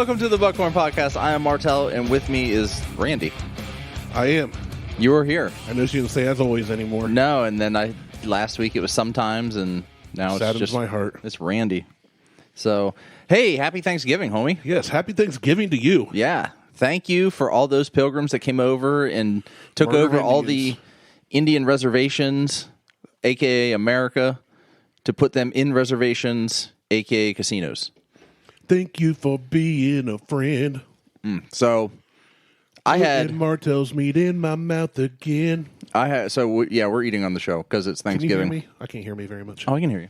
Welcome to the Buckhorn Podcast. I am Martelle, and with me is Randy. I am. You were here. I know she didn't say as always anymore. No, and then last week it was sometimes, and now it's just my heart. It's Randy. So, hey, happy Thanksgiving, homie. Yes, happy Thanksgiving to you. Yeah. Thank you for all those pilgrims that came over and took over all the Indian reservations, a.k.a. America, to put them in reservations, a.k.a. casinos. Thank you for being a friend. So, I had Martelle's meat in my mouth again. We're eating on the show because it's Thanksgiving. Can you hear me? I can't hear me very much. Oh, I can hear you.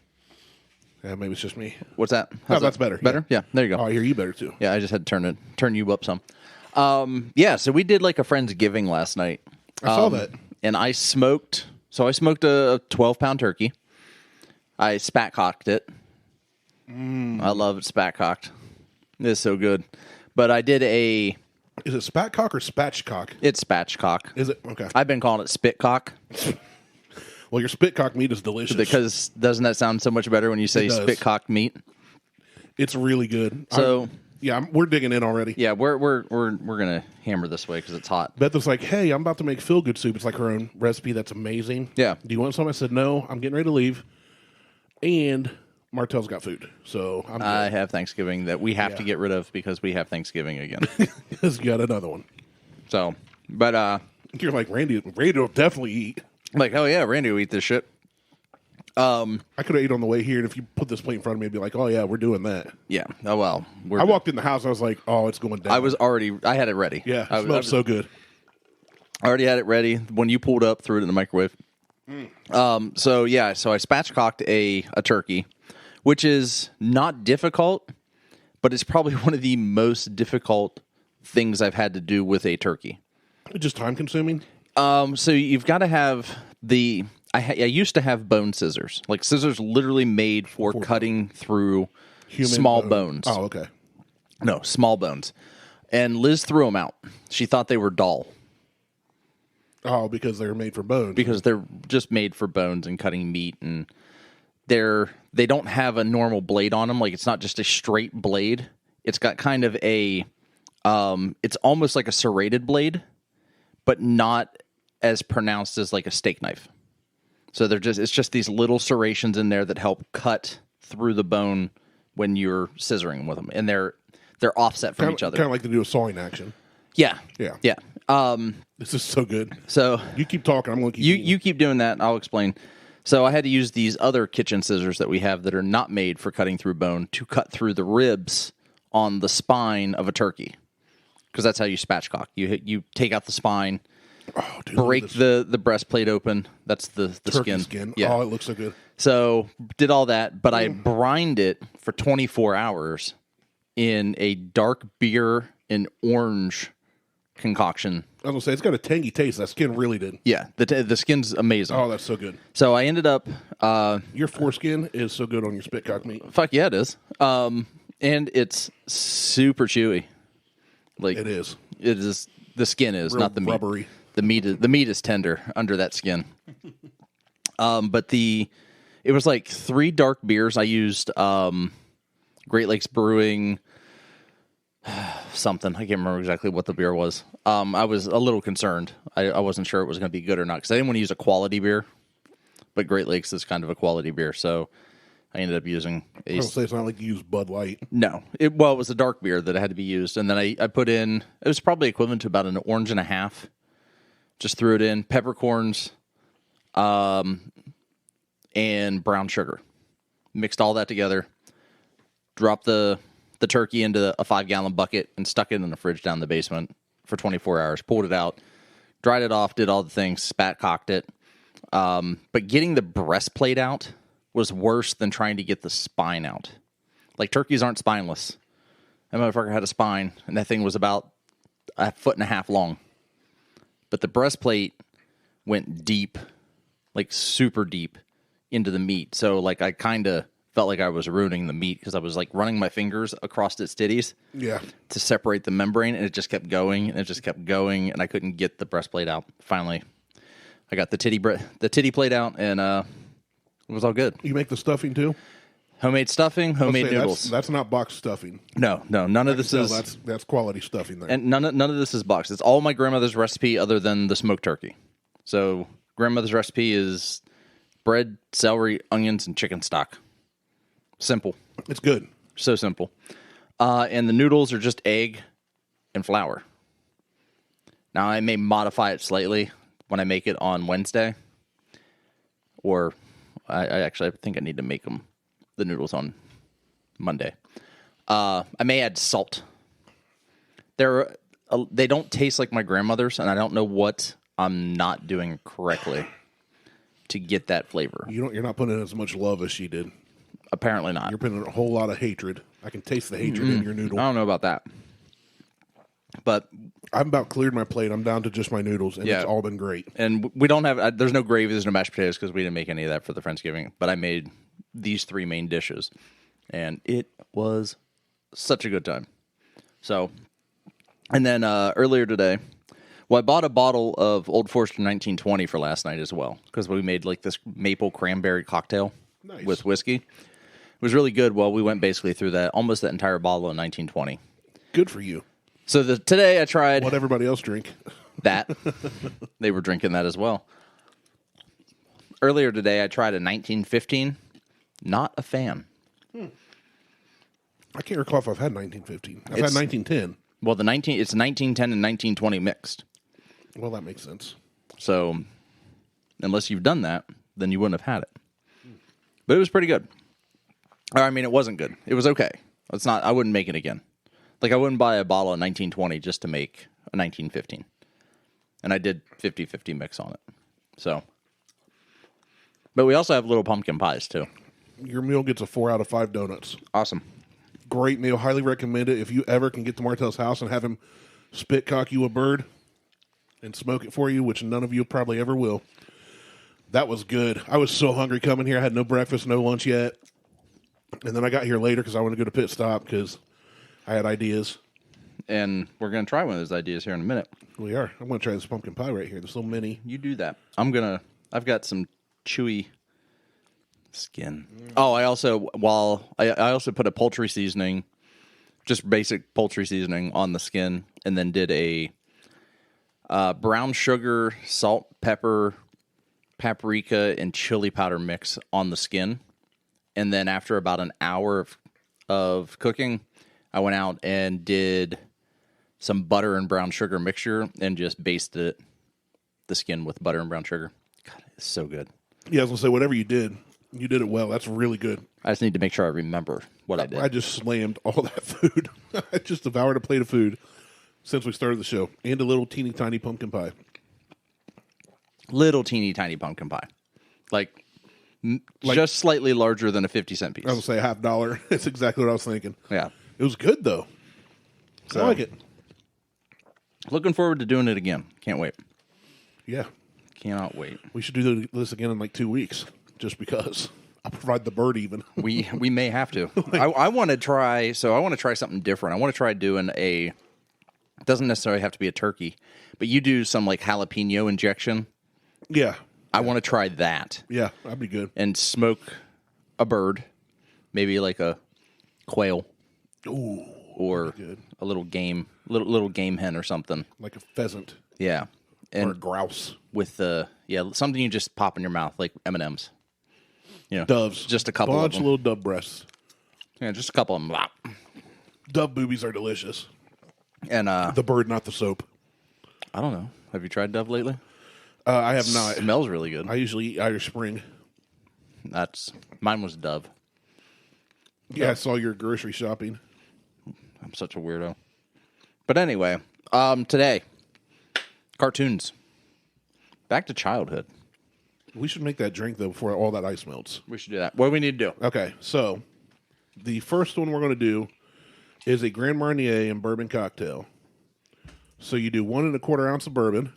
Yeah, maybe it's just me. What's that? That's better. Better? Yeah, there you go. Oh, I hear you better too. Yeah, I just had to turn you up some. So we did like a Friendsgiving last night. I saw that. And I smoked a 12-pound turkey. I spat-cocked it. I love it spat-cocked. It's so good. But I did Is it spatcock or spatchcock? It's spatchcock. Is it? Okay. I've been calling it spitcock. Well, your spitcock meat is delicious. Because doesn't that sound so much better when you say spitcock meat? It's really good. So we're digging in already. Yeah, we're gonna hammer this way because it's hot. Beth was like, "Hey, I'm about to make feel-good soup. It's like her own recipe. That's amazing. Yeah. Do you want some?" I said, "No, I'm getting ready to leave." And Martelle's got food, so I'm good. I have Thanksgiving that we have to get rid of because we have Thanksgiving again. He's got another one. So, but You're like, Randy will definitely eat. I'm like, oh yeah, Randy will eat this shit. I could have ate on the way here, and if you put this plate in front of me, I'd be like, oh yeah, we're doing that. Yeah. Oh well. I walked in the house, I was like, oh, it's going down. I had it ready. Yeah, it smelled so good. I already had it ready. When you pulled up, threw it in the microwave. So I spatchcocked a turkey, which is not difficult, but it's probably one of the most difficult things I've had to do with a turkey. Just time consuming? So you've got to have I used to have bone scissors, like scissors literally made for cutting through small bones. Oh, okay. No, small bones. And Liz threw them out. She thought they were dull. Oh, because they're made for bones. Because they're just made for bones and cutting meat, and they don't have a normal blade on them. Like, it's not just a straight blade. It's got kind of a it's almost like a serrated blade, but not as pronounced as like a steak knife. So it's just these little serrations in there that help cut through the bone when you're scissoring with them, and they're offset from each other. Kind of like they do a sawing action. Yeah. This is so good. So you keep talking. I'm going to keep you keep doing that. I'll explain. So I had to use these other kitchen scissors that we have that are not made for cutting through bone to cut through the ribs on the spine of a turkey, because that's how you spatchcock. You take out the spine. Oh, dude, break the breastplate open. That's the skin. Yeah. Oh, it looks so good. So did all that, but I brined it for 24 hours in a dark beer and orange concoction. I was going to say, it's got a tangy taste. That skin really did. Yeah, the skin's amazing. Oh, that's so good. So I ended up... your foreskin is so good on your spitcock meat. Fuck yeah, it is. And it's super chewy. Like it is. It is. The skin is, real not the meat. Rubbery. The meat is tender under that skin. But it was like 3 dark beers. I used Great Lakes Brewing something. I can't remember exactly what the beer was. I was a little concerned. I wasn't sure it was going to be good or not because I didn't want to use a quality beer. But Great Lakes is kind of a quality beer, so I ended up using I don't say it's not like you use Bud Light. No. It was a dark beer that had to be used. And then I put in, it was probably equivalent to about an orange and a half. Just threw it in, peppercorns, and brown sugar. Mixed all that together. Dropped the turkey into a 5-gallon bucket and stuck it in the fridge down in the basement for 24 hours. Pulled it out, dried it off, did all the things, spat-cocked it. But getting the breastplate out was worse than trying to get the spine out. Like, turkeys aren't spineless. That motherfucker had a spine, and that thing was about 1.5 feet long. But the breastplate went deep, like super deep, into the meat. So, like, I kind of felt like I was ruining the meat because I was, like, running my fingers across its titties to separate the membrane, and it just kept going, and it just kept going, and I couldn't get the breastplate out. Finally, I got the titty plate out, and it was all good. You make the stuffing, too? Homemade stuffing, homemade Say, noodles. That's not box stuffing. No, none of this is. That's quality stuffing there. And none of this is boxed. It's all my grandmother's recipe, other than the smoked turkey. So grandmother's recipe is bread, celery, onions, and chicken stock. Simple. It's good. So simple. And the noodles are just egg and flour. Now, I may modify it slightly when I make it on Wednesday. Or I think I need to make the noodles on Monday. I may add salt. They don't taste like my grandmother's, and I don't know what I'm not doing correctly to get that flavor. You're not putting in as much love as she did. Apparently not. You're putting in a whole lot of hatred. I can taste the hatred in your noodle. I don't know about that. But I've about cleared my plate. I'm down to just my noodles, and it's all been great. And we don't have, there's no gravy, there's no mashed potatoes, because we didn't make any of that for the Friendsgiving. But I made these 3 main dishes, and it was such a good time. So, and then earlier today, I bought a bottle of Old Forester 1920 for last night as well, because we made like this maple cranberry cocktail with whiskey. It was really good. Well, we went basically through almost that entire bottle of 1920. Good for you. So today I tried... What everybody else drink. That. They were drinking that as well. Earlier today I tried a 1915. Not a fan. I can't recall if I've had 1915. I've had 1910. Well, it's 1910 and 1920 mixed. Well, that makes sense. So, unless you've done that, then you wouldn't have had it. But it was pretty good. Or, I mean, it wasn't good. It was okay. It's not. I wouldn't make it again. Like, I wouldn't buy a bottle of 1920 just to make a 1915. And I did 50-50 mix on it. So, but we also have little pumpkin pies, too. Your meal gets a 4 out of 5 donuts. Awesome. Great meal. Highly recommend it. If you ever can get to Martelle's house and have him spit cock you a bird and smoke it for you, which none of you probably ever will. That was good. I was so hungry coming here. I had no breakfast, no lunch yet. And then I got here later because I wanted to go to pit stop because I had ideas. And we're going to try one of those ideas here in a minute. We are. I'm going to try this pumpkin pie right here. There's so many. You do that. I've got some chewy skin. Oh, I also put a poultry seasoning, just basic poultry seasoning on the skin, and then did a brown sugar, salt, pepper, paprika, and chili powder mix on the skin. And then after about an hour of cooking, I went out and did some butter and brown sugar mixture and just basted the skin with butter and brown sugar. God, it's so good. Yeah, I was going to say, whatever you did it well. That's really good. I just need to make sure I remember what I did. I just slammed all that food. I just devoured a plate of food since we started the show. And a little teeny tiny pumpkin pie. Little teeny tiny pumpkin pie. Like just slightly larger than a 50-cent piece. I was going to say $50. That's exactly what I was thinking. Yeah. It was good, though. So, I like it. Looking forward to doing it again. Can't wait. Yeah. Cannot wait. We should do this again in like 2 weeks, just because. I'll provide the bird even. We may have to. I want to try something different. I want to try doing it doesn't necessarily have to be a turkey, but you do some like jalapeno injection. Yeah. I want to try that. Yeah, that'd be good. And smoke a bird, maybe like a quail. Ooh. Or a little game hen or something. Like a pheasant. Yeah. And or a grouse. With something you just pop in your mouth, like M&Ms. You know, doves. Just a couple Bunch of them. Little dove breasts. Yeah, just a couple of them. Dove boobies are delicious. And the bird, not the soap. I don't know. Have you tried dove lately? I have not. Smells really good. I usually eat Irish Spring. Mine was Dove. Yeah, I saw your grocery shopping. I'm such a weirdo. But anyway, today, cartoons. Back to childhood. We should make that drink, though, before all that ice melts. We should do that. What do we need to do? Okay, so the first one we're going to do is a Grand Marnier and bourbon cocktail. So you do 1 1/4 ounce of bourbon,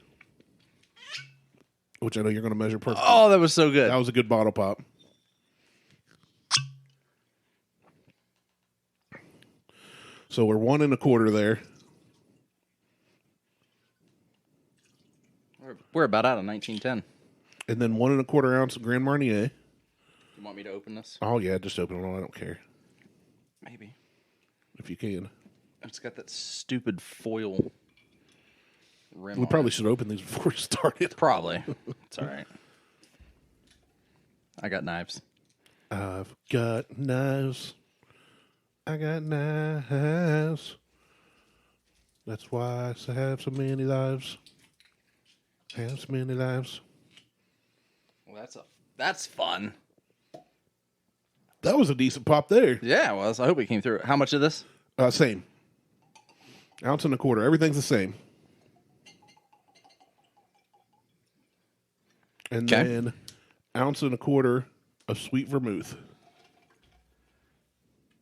which I know you're going to measure perfectly. Oh, that was so good. That was a good bottle pop. So we're 1 1/4 there. We're about out of 1910. And then 1 1/4 ounce of Grand Marnier. You want me to open this? Oh, yeah, just open it all. I don't care. Maybe. If you can. It's got that stupid foil rim. We probably should open these before we started. Probably. It's all right. I got knives. I've got knives. I got knives. That's why I have so many lives. Have so many lives. Well, that's fun. That was a decent pop there. Yeah, well, I hope it came through. How much of this? Same. Ounce and a quarter. Everything's the same. And then ounce and a quarter of sweet vermouth.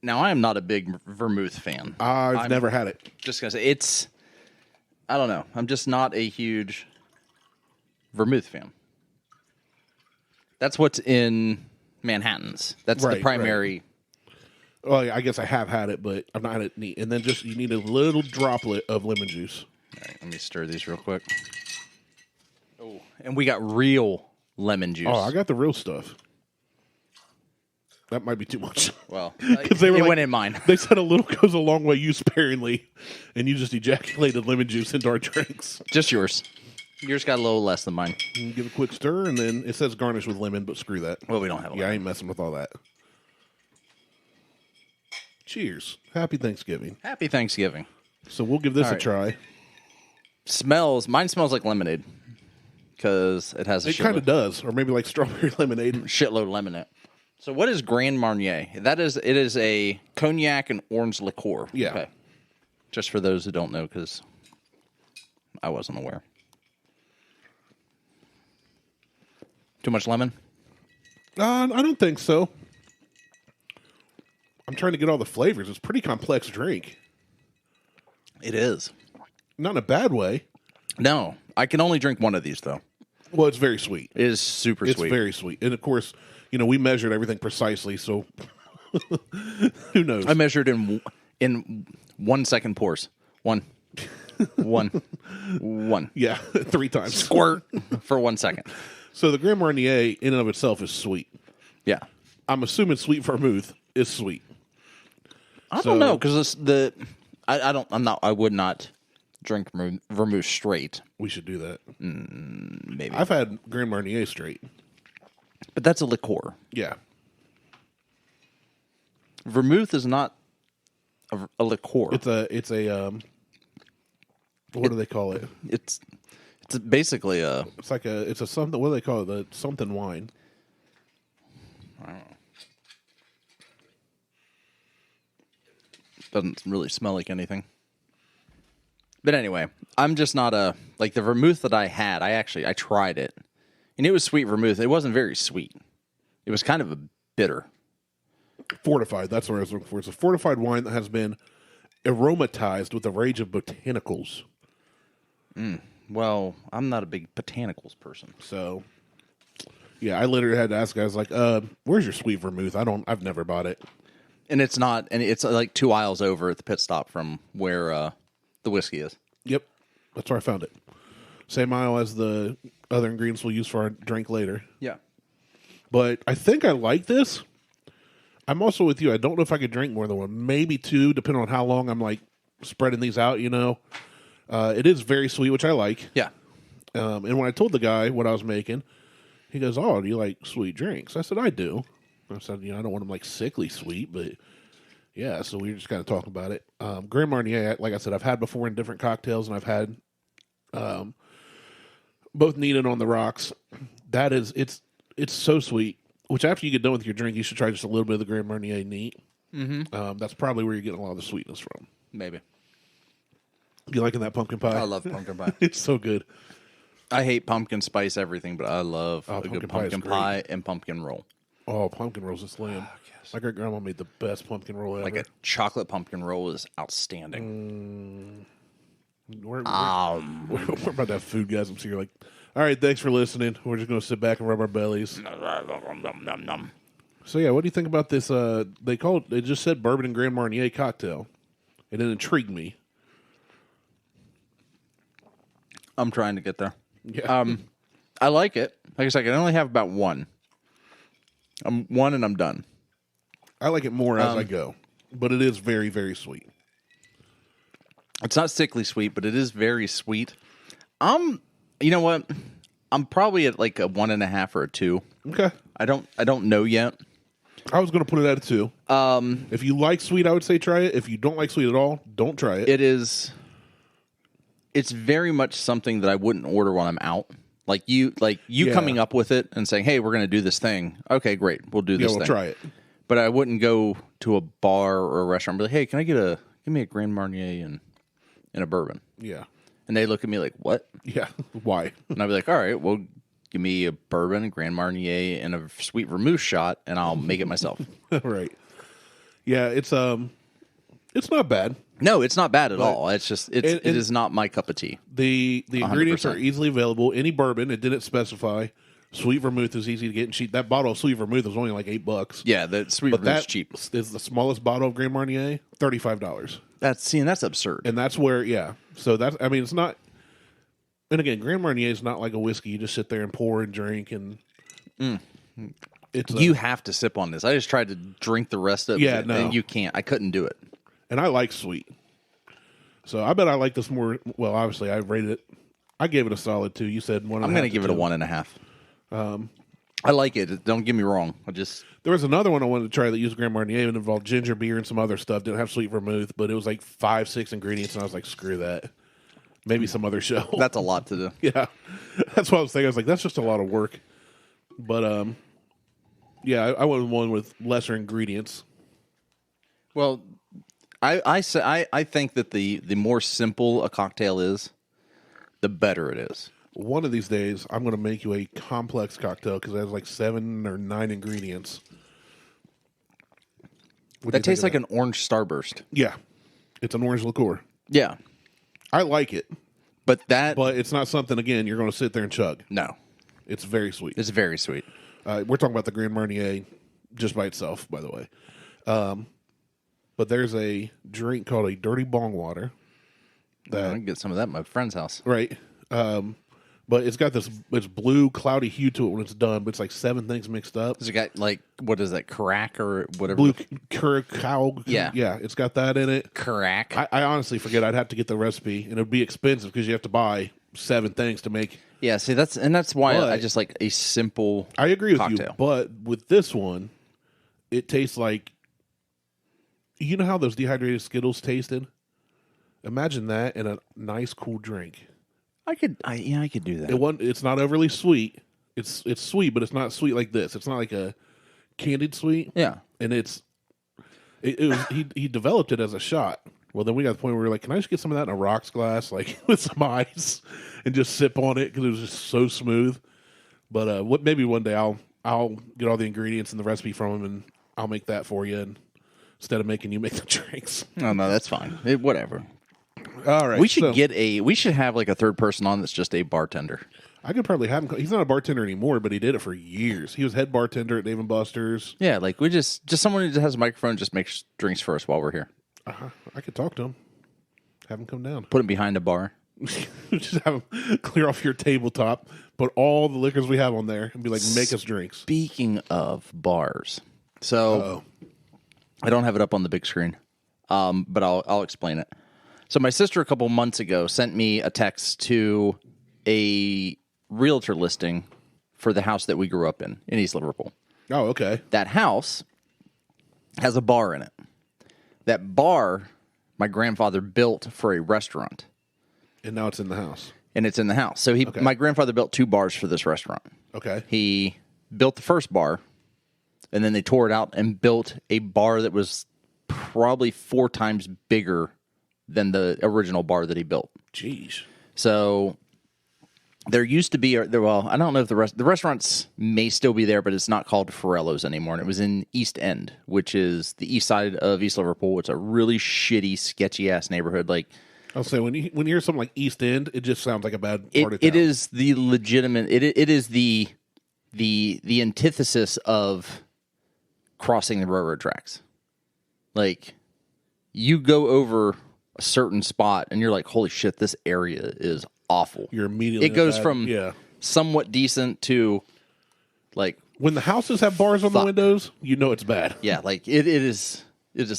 Now, I am not a big vermouth fan. I've never had it. Just going to say, I don't know. I'm just not a huge vermouth fan. That's what's in Manhattan's. That's the primary. Right. Well, I guess I have had it, but I've not had it neat. And then you need a little droplet of lemon juice. All right, let me stir these real quick. Oh, and we got real lemon juice. Oh, I got the real stuff. That might be too much. Well, because it went in mine. They said a little goes a long way, use sparingly, and you just ejaculated lemon juice into our drinks. Just yours. Yours got a little less than mine. You give a quick stir, and then it says garnish with lemon, but screw that. Well, we don't have a lemon. I ain't messing with all that. Cheers. Happy Thanksgiving. Happy Thanksgiving. So we'll give this a try. Mine smells like lemonade because it has a It kind of does, or maybe like strawberry lemonade. Shitload of lemon in it. So what is Grand Marnier? It is a cognac and orange liqueur. Yeah. Okay. Just for those who don't know, because I wasn't aware. Too much lemon? I don't think so. I'm trying to get all the flavors. It's a pretty complex drink. It is. Not in a bad way. No. I can only drink one of these, though. Well, it's very sweet. It is super It's sweet. very sweet. And, of course, we measured everything precisely, so who knows? I measured in 1 second pours. One. Yeah, 3 times. Squirt for 1 second. So the Grand Marnier, in and of itself, is sweet. Yeah. I'm assuming sweet vermouth is sweet. I don't know, because I would not drink vermouth straight. We should do that. Maybe. I've had Grand Marnier straight. But that's a liqueur. Yeah. Vermouth is not a liqueur. It's a what do they call it? It's basically a... It's a something, what do they call it? The something wine. I don't know. Doesn't really smell like anything. But anyway, I'm just not like the vermouth that I had, I tried it. And it was sweet vermouth. It wasn't very sweet. It was kind of a bitter. Fortified, that's what I was looking for. It's a fortified wine that has been aromatized with a range of botanicals. Well, I'm not a big botanicals person. So, yeah, I literally had to ask guys like, where's your sweet vermouth? I've never bought it. And it's like 2 aisles over at the pit stop from where the whiskey is. Yep, that's where I found it. Same aisle as the other ingredients we'll use for our drink later. Yeah. But I think I like this. I'm also with you. I don't know if I could drink more than one, maybe 2, depending on how long I'm like spreading these out. It is very sweet, which I like. Yeah. And when I told the guy what I was making, he goes, "Oh, do you like sweet drinks?" I said, "I do." I said, I don't want them like sickly sweet, but yeah. So we were just kind of talking about it. Grand Marnier, like I said, I've had before in different cocktails, and I've had both neat and on the rocks. That is, it's so sweet. Which after you get done with your drink, you should try just a little bit of the Grand Marnier neat. Mm-hmm. That's probably where you're getting a lot of the sweetness from. Maybe. You liking that pumpkin pie? I love pumpkin pie. It's so good. I hate pumpkin spice everything, but I love a good pumpkin pie and pumpkin roll. Oh, pumpkin rolls a slam. Yes. My great grandma made the best pumpkin roll ever. Like a chocolate pumpkin roll is outstanding. We're about to have food guys. I'm sitting here like, all right, thanks for listening. We're just going to sit back and rub our bellies. So yeah, what do you think about this? They just said Bourbon and Grand Marnier cocktail. It intrigued me. I'm trying to get there. Yeah. I like it. Like I said, I can only have about one. I'm one and I'm done. I like it more as I go, but it is very, very sweet. It's not sickly sweet, but it is very sweet. You know what? I'm probably at like a 1.5 or a 2. Okay. I don't know yet. I was going to put it at a 2. If you like sweet, I would say try it. If you don't like sweet at all, don't try it. It's very much something that I wouldn't order when I'm out. Like you coming up with it and saying, "Hey, we're going to do this thing." Okay, great. We'll do this thing. We'll try it. But I wouldn't go to a bar or a restaurant and be like, "Hey, can I give me a Grand Marnier and a bourbon?" Yeah. And they look at me like, "What?" Yeah. Why? And I'd be like, "All right, well, give me a bourbon, a Grand Marnier, and a sweet vermouth shot, and I'll make it myself." Right. Yeah, it's not bad. No, it's not bad at all. It's just it is not my cup of tea. The 100%. ingredients are easily available. Any bourbon, it didn't specify. Sweet vermouth is easy to get and cheap. That bottle of sweet vermouth was only like $8. Yeah, the sweet vermouth's cheap. Is the smallest bottle of Grand Marnier, $35. That's absurd. And that's where, yeah. So it's not. And again, Grand Marnier is not like a whiskey. You just sit there and pour and drink, and you have to sip on this. I just tried to drink the rest of it, and you can't. I couldn't do it. And I like sweet. So I bet I like this more. Well, obviously, I rated it. I gave it a solid 2. You said 1.5. I'm going to give it a 1.5. I like it. Don't get me wrong. There was another one I wanted to try that used Grand Marnier and involved ginger beer and some other stuff. Didn't have sweet vermouth, but it was like 5-6 ingredients, and I was like, screw that. Maybe some other show. That's a lot to do. Yeah, that's what I was thinking. I was like, that's just a lot of work. But yeah, I went with one with lesser ingredients. Well, I think that the more simple a cocktail is, the better it is. One of these days, I'm going to make you a complex cocktail because it has like 7 or 9 ingredients. That tastes like an orange Starburst. Yeah, it's an orange liqueur. Yeah, I like it, but it's not something. Again, you're going to sit there and chug. No, it's very sweet. It's very sweet. We're talking about the Grand Marnier just by itself, by the way. But there's a drink called a dirty bong water. I can get some of that at my friend's house. Right. But it's got this blue, cloudy hue to it when it's done, but it's like 7 things mixed up. Has it got, like, what is that, crack or whatever? Blue curacao. Yeah. Yeah, it's got that in it. Crack. I honestly forget. I'd have to get the recipe, and it would be expensive because you have to buy 7 things to make. Yeah, see, that's why I just like a simple I agree with cocktail. you, but with this one, it tastes like, you know how those dehydrated Skittles tasted? Imagine that in a nice, cool drink. I could do that. It's not overly sweet. It's sweet, but it's not sweet like this. It's not like a candied sweet. Yeah, and he developed it as a shot. Well, then we got to the point where we were like, can I just get some of that in a rocks glass, like with some ice, and just sip on it because it was just so smooth. But maybe one day I'll get all the ingredients and the recipe from him, and I'll make that for you, and instead of making you make the drinks. No, that's fine. Whatever. All right, we should have like a third person on that's just a bartender. I could probably have him. He's not a bartender anymore, but he did it for years. He was head bartender at Dave & Buster's. Yeah, like we just someone who just has a microphone just makes drinks for us while we're here. I could talk to him. Have him come down. Put him behind a bar. Just have him clear off your tabletop, put all the liquors we have on there, and be like, make us drinks. Speaking of bars, so I don't have it up on the big screen, but I'll explain it. So my sister a couple months ago sent me a text to a realtor listing for the house that we grew up in East Liverpool. Oh, okay. That house has a bar in it. That bar my grandfather built for a restaurant. And now it's in the house. And it's in the house. So my grandfather built 2 bars for this restaurant. Okay. He built the first bar, and then they tore it out and built a bar that was probably 4 times bigger than the original bar that he built. Jeez. So there used to be, I don't know if the restaurants may still be there, but it's not called Ferrello's anymore. And it was in East End, which is the east side of East Liverpool. It's a really shitty, sketchy-ass neighborhood. Like, I'll say, when you hear something like East End, it just sounds like a bad part of town. It is the legitimate, it is the antithesis of crossing the railroad tracks. Like, you go over a certain spot, and you're like, holy shit, this area is awful. You're immediately... It goes from somewhat decent to, like, When the houses have bars on the windows, you know it's bad. Yeah, like it is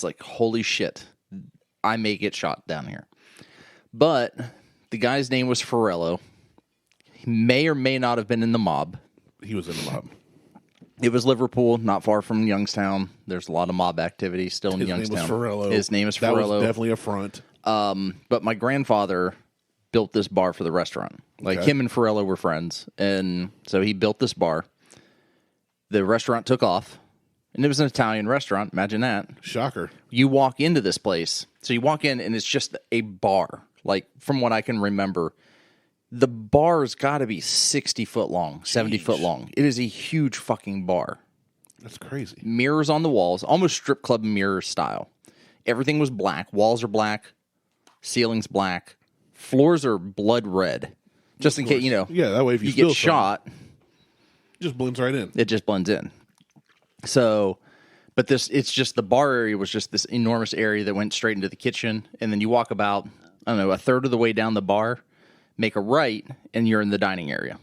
like, holy shit, I may get shot down here. But the guy's name was Ferrello. He may or may not have been in the mob. He was in the mob. It was Liverpool, not far from Youngstown. There's a lot of mob activity still in Youngstown. His name is Ferrello. That was definitely a front. But my grandfather built this bar for the restaurant. Like, him and Ferrello were friends. And so he built this bar. The restaurant took off. And it was an Italian restaurant. Imagine that. Shocker. You walk into this place. So you walk in, and it's just a bar. Like, from what I can remember, the bar's got to be 60 foot long, 70 foot long. It is a huge fucking bar. That's crazy. Mirrors on the walls, almost strip club mirror style. Everything was black. Walls are black. Ceiling's black. Floors are blood red. Just in case, Yeah, that way if you get shot, it just blends right in. It just blends in. So, but it's just the bar area was just this enormous area that went straight into the kitchen. And then you walk about, I don't know, a third of the way down the bar, make a right, and you're in the dining area.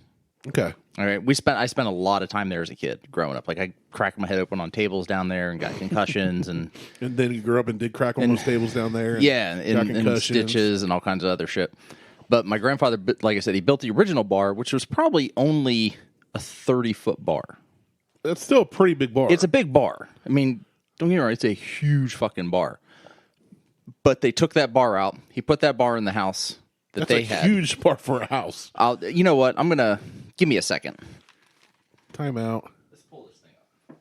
Okay. All right. I spent a lot of time there as a kid growing up. Like, I cracked my head open on tables down there and got concussions and and then you grew up and did crack on those tables down there. And stitches and all kinds of other shit. But my grandfather, like I said, he built the original bar, which was probably only a 30-foot bar. That's still a pretty big bar. It's a big bar. I mean, don't get me wrong, it's a huge fucking bar. But they took that bar out. He put that bar in the house that they had. That's a huge bar for a house. You know what? Give me a second. Time out. Let's pull this thing up.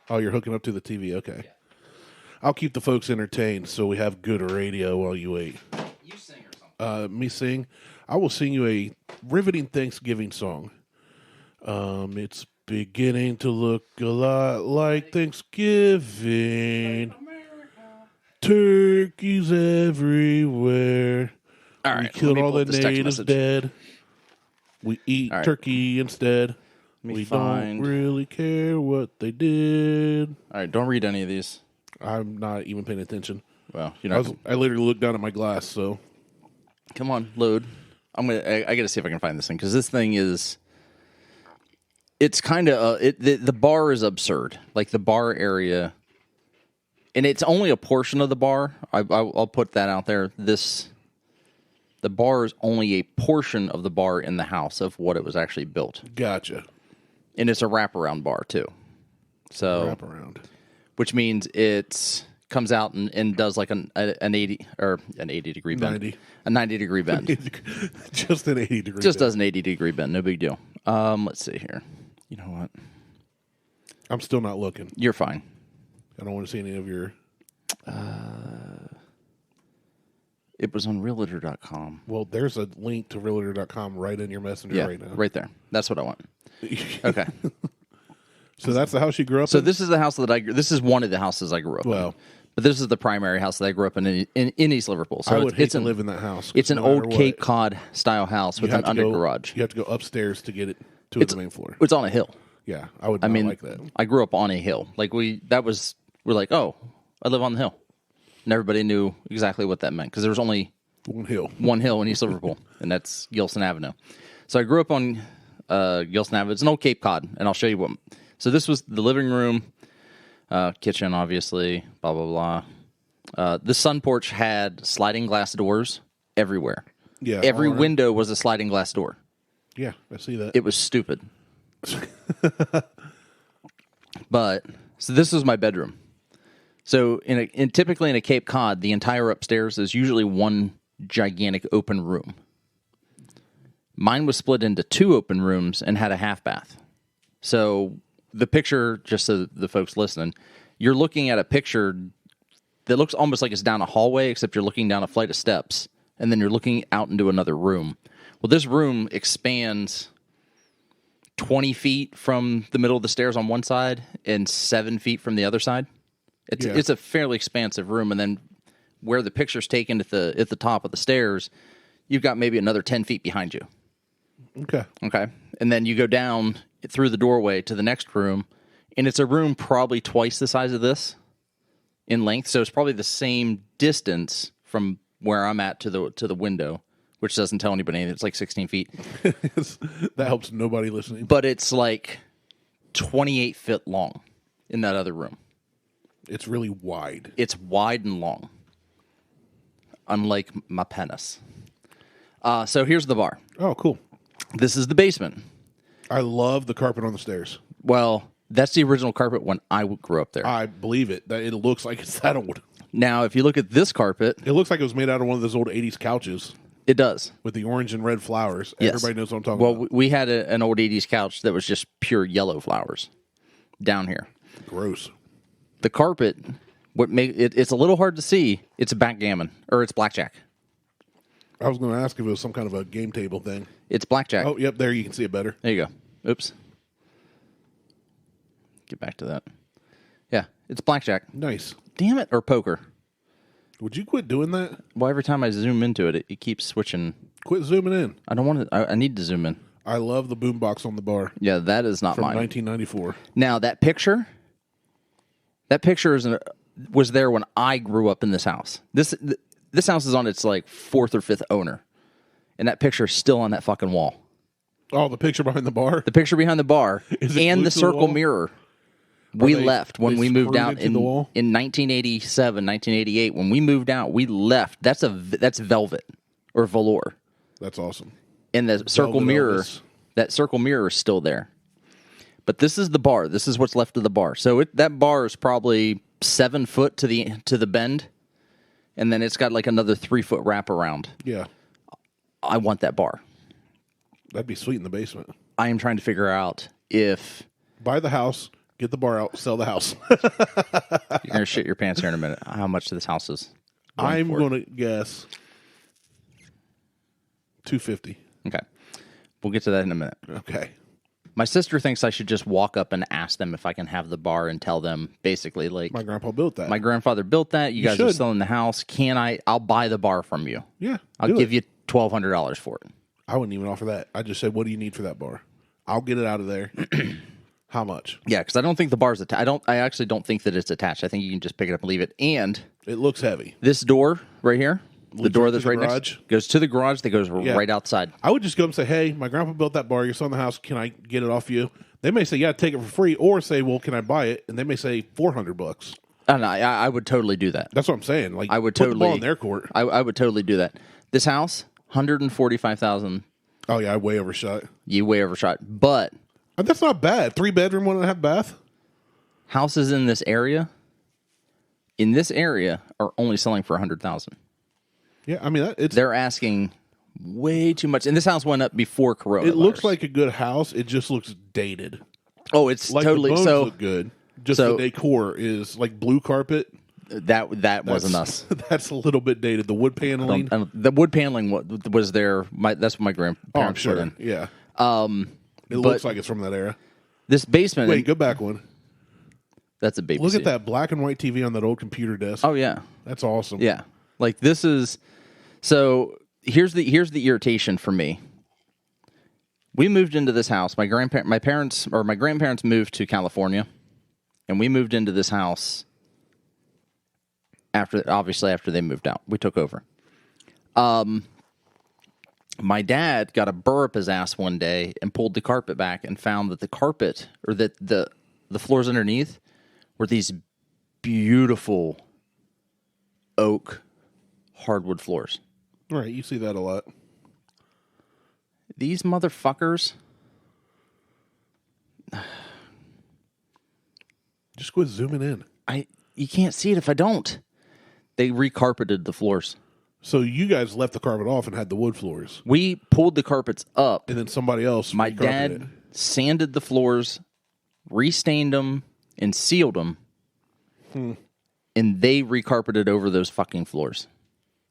Oh, you're hooking up to the TV. Okay. Yeah. I'll keep the folks entertained so we have good radio while you wait. You sing or something. Me sing? I will sing you a riveting Thanksgiving song. It's beginning to look a lot like Thanksgiving. Turkeys everywhere. All right, we killed all the natives dead. We eat turkey instead. We don't really care what they did. All right, don't read any of these. I'm not even paying attention. Well, I literally looked down at my glass, so. Come on, load. I got to see if I can find this thing, because this thing is. It's kind of the bar is absurd. Like, the bar area, and it's only a portion of the bar. I'll put that out there. The bar is only a portion of the bar in the house of what it was actually built. Gotcha. And it's a wraparound bar too. So wraparound, which means it comes out and does like an 80 or an 80-degree bend, 90. A 90-degree bend, just an 80-degree. Just does an 80-degree bend, no big deal. Let's see here. You know what? I'm still not looking. You're fine. I don't want to see any of your. It was on Realtor.com. Well, there's a link to Realtor.com right in your messenger right now. Right there. That's what I want. Okay. So that's the house you grew up in? So this is the house that this is one of the houses I grew up in. But this is the primary house that I grew up in East Liverpool. So I would hate to live in that house. It's an old Cape Cod style house with an under garage. You have to go upstairs to get it to the main floor. It's on a hill. Yeah, I would not like that. I grew up on a hill. Like we're like, oh, I live on the hill. And everybody knew exactly what that meant because there was only one hill in East Liverpool, and that's Gilson Avenue. So I grew up on Gilson Avenue. It's an old Cape Cod, and I'll show you what. So this was the living room, kitchen, obviously, blah, blah, blah. The sun porch had sliding glass doors everywhere. Yeah, every window was a sliding glass door. Yeah, I see that. It was stupid. But, so this was my bedroom. So typically in a Cape Cod, the entire upstairs is usually one gigantic open room. Mine was split into two open rooms and had a half bath. So the picture, just so the folks listening, you're looking at a picture that looks almost like it's down a hallway, except you're looking down a flight of steps, and then you're looking out into another room. Well, this room expands 20 feet from the middle of the stairs on one side and 7 feet from the other side. It's a fairly expansive room, and then where the picture's taken at the top of the stairs, you've got maybe another 10 feet behind you. Okay. And then you go down through the doorway to the next room, and it's a room probably twice the size of this in length, so it's probably the same distance from where I'm at to the window, which doesn't tell anybody anything. It's like 16 feet. That helps nobody listening. But it's like 28 feet long in that other room. It's really wide. It's wide and long, unlike my penis. So here's the bar. Oh, cool. This is the basement. I love the carpet on the stairs. Well, that's the original carpet when I grew up there. I believe it. That it looks like it's that old. Now, if you look at this carpet, It looks like it was made out of one of those old 80s couches it does. with the orange and red flowers. Yes. Everybody knows what I'm talking about. Well, we had an old 80s couch that was just pure yellow flowers down here. Gross. The carpet, it's a little hard to see. It's a backgammon, or it's blackjack. I was going to ask if it was some kind of a game table thing. It's blackjack. Oh, yep, there you can see it better. There you go. Oops. Get back to that. Yeah, it's blackjack. Nice. Damn it, or poker. Would you quit doing that? Well, every time I zoom into it, it keeps switching. Quit zooming in. I don't want to. I need to zoom in. I love the boombox on the bar Yeah, that is not from mine. 1994. Now that picture was there when I grew up in this house. This house is on its like fourth or fifth owner, and that picture is still on that fucking wall. Oh, the picture behind the bar? The picture behind the bar Is it and glued the to the circle wall? mirror. We left when they we moved screwed out into in the wall? 1987, 1988. When we moved out, we left. That's velvet or velour. That's awesome. And the circle Velvet mirror, Elvis. that circle mirror is still there. But this is the bar. This is what's left of the bar. So that bar is probably 7 foot to the bend, and then it's got like another 3 foot wraparound. Yeah. I want that bar. That'd be sweet in the basement. I am trying to figure out if Buy the house, get the bar out, sell the house. you're gonna shit your pants here in a minute. How much this house is? I'm going to guess $250. Okay, we'll get to that in a minute. Okay. My sister thinks I should just walk up and ask them if I can have the bar and tell them basically like My grandpa built that. my grandfather built that. You guys are should. selling the house. Can I? I'll buy the bar from you. Yeah. I'll do give it. you $1,200 for it. I wouldn't even offer that. I just said, what do you need for that bar? I'll get it out of there. How much? Yeah, because I don't think the bar's attached. I actually don't think that it's attached. I think you can just pick it up and leave it. And It looks heavy. this door right here, the Leads door right that's to the right garage? next, goes to the garage. That goes right outside. I would just go and say, hey, my grandpa built that bar. You're selling the house. Can I get it off you? They may say, yeah, take it for free. Or say, well, can I buy it? And they may say $400. And I would totally do that. That's what I'm saying. Like, I would put totally the ball in their court. I would totally do that. This house, $145,000. Oh, yeah, I way overshot. You way overshot. But That's not bad. 3-bedroom, 1.5 bath. houses in this area are only selling for $100,000. Yeah, I mean, it's. They're asking way too much. And this house went up before Corona. It looks like a good house. It just looks dated. Oh, it's Like totally the bones so. look good. Just so- the decor is like blue carpet. That wasn't us. That's a little bit dated. The wood paneling. The wood paneling was there. That's what my grandparents Oh, I'm put sure. in. Yeah. It but- looks like it's from that era. This basement. Wait, go back one. That's a baby. Look at that black and white TV on that old computer desk. Oh yeah, That's awesome. yeah. Like this is. So here's the irritation for me. We moved into this house. My grandparents moved to California, and we moved into this house after they moved out. We took over. My dad got a burr up his ass one day and pulled the carpet back and found that the carpet, or that the floors underneath, were these beautiful oak hardwood floors. All right, you see that a lot. These motherfuckers. Just quit zooming in. You can't see it if I don't. They recarpeted the floors. So you guys left the carpet off and had the wood floors, We pulled the carpets up. and then somebody else. My recarpeted dad it. sanded the floors, restained them, and sealed them. And they recarpeted over those fucking floors.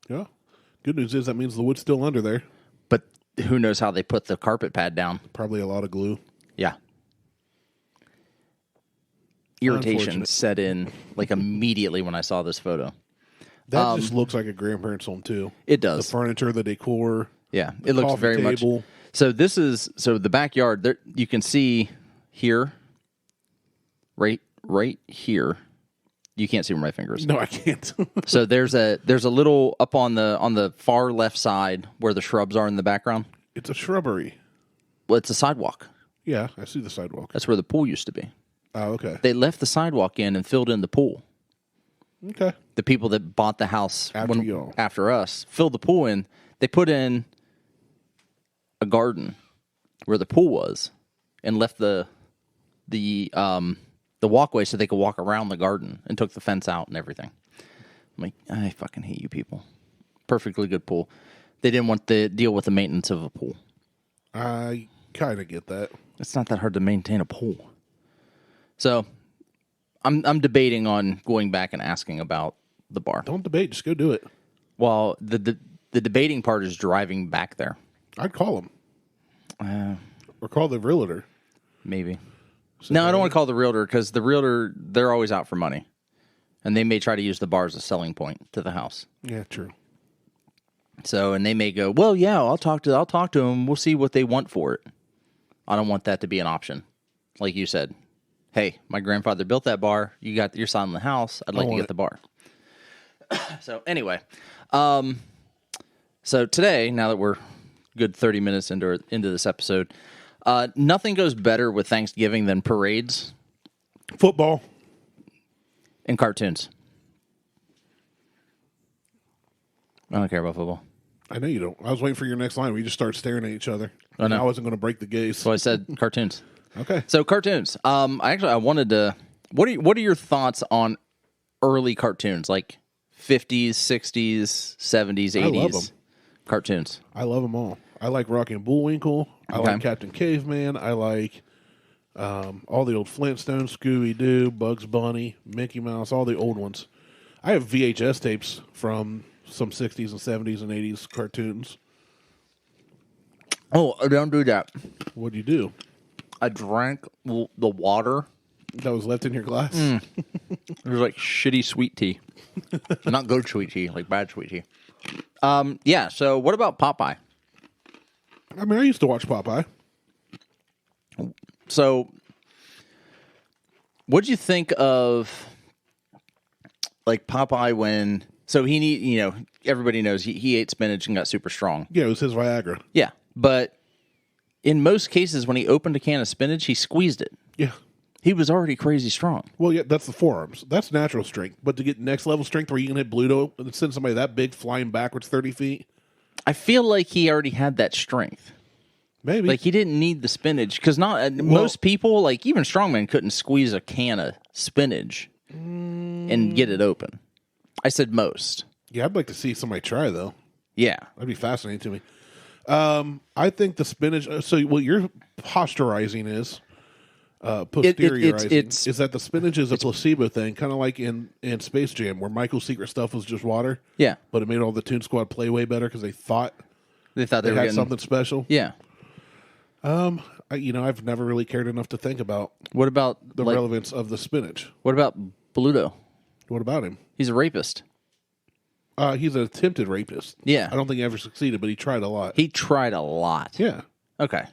Yeah. Good news is that means the wood's still under there. But who knows how they put the carpet pad down? Probably a lot of glue. Yeah. Irritation Unfortunate. set in like immediately when I saw this photo. That just looks like a grandparents' home too. It The does. furniture, the decor. Yeah, it looks coffee very much. table. So the backyard. There, you can see here, right here. You can't see where my finger is. No, I can't. So there's a little up on the far left side where the shrubs are in the background. It's a shrubbery. Well, it's a sidewalk. Yeah, I see the sidewalk. That's where the pool used to be. Oh, okay. They left the sidewalk in and filled in the pool. Okay. The people that bought the house After us filled the pool in. They put in a garden where the pool was and left the walkway so they could walk around the garden and took the fence out and everything. I'm like, I fucking hate you people. Perfectly good pool. They didn't want to deal with the maintenance of a pool. I kind of get that. It's not that hard to maintain a pool. So I'm debating on going back and asking about the bar. Don't debate. Just go do it. Well, the debating part is driving back there. I'd call him. Or call the realtor. Maybe. No, I don't want to call the realtor because the realtor, they're always out for money. And they may try to use the bar as a selling point to the house. Yeah, true. So, and they may go, well, yeah, I'll talk to them. We'll see what they want for it. I don't want that to be an option. Like you said, hey, my grandfather built that bar. You got your son in the house. I'd like to get the bar. So anyway, so today, now that we're good 30 minutes into this episode, nothing goes better with Thanksgiving than parades, football, and cartoons. I don't care about football. I know you don't. I was waiting for your next line where you just start staring at each other. I know. I wasn't going to break the gaze. So I said cartoons. Okay. So cartoons. I wanted to. What are your thoughts on early cartoons, like 50s, 60s, 70s, 80s? I love them. Cartoons. I love them all. I like Rocky and Bullwinkle. I like Captain Caveman. I like all the old Flintstones, Scooby-Doo, Bugs Bunny, Mickey Mouse, all the old ones. I have VHS tapes from some 60s and 70s and 80s cartoons. Oh, don't do that. What'd you do? I drank the water. That was left in your glass? It was like shitty sweet tea. Not good sweet tea, like bad sweet tea. Yeah, so what about Popeye? I mean, I used to watch Popeye. So, what'd you think of, like, Popeye when... So, everybody knows he ate spinach and got super strong. Yeah, it was his Viagra. Yeah, but in most cases, when he opened a can of spinach, he squeezed it. Yeah. He was already crazy strong. Well, yeah, that's the forearms. That's natural strength. But to get next level strength where you can hit Bluto and send somebody that big flying backwards 30 feet... I feel like he already had that strength. Maybe. Like, he didn't need the spinach. Because most people, like, even strongmen couldn't squeeze a can of spinach and get it open. I said most. Yeah, I'd like to see somebody try, though. Yeah. That'd be fascinating to me. I think the spinach... So what you're posturizing is... posteriorizing is that the spinach is a placebo thing, kind of like in Space Jam, where Michael's secret stuff was just water. Yeah. But it made all the Toon Squad play way better because they thought they had getting something special. Yeah. I've never really cared enough to think about What about the relevance of the spinach. What about Bluto? What about him? He's a rapist. He's an attempted rapist. Yeah. I don't think he ever succeeded, but he tried a lot. He tried a lot. Yeah. Okay.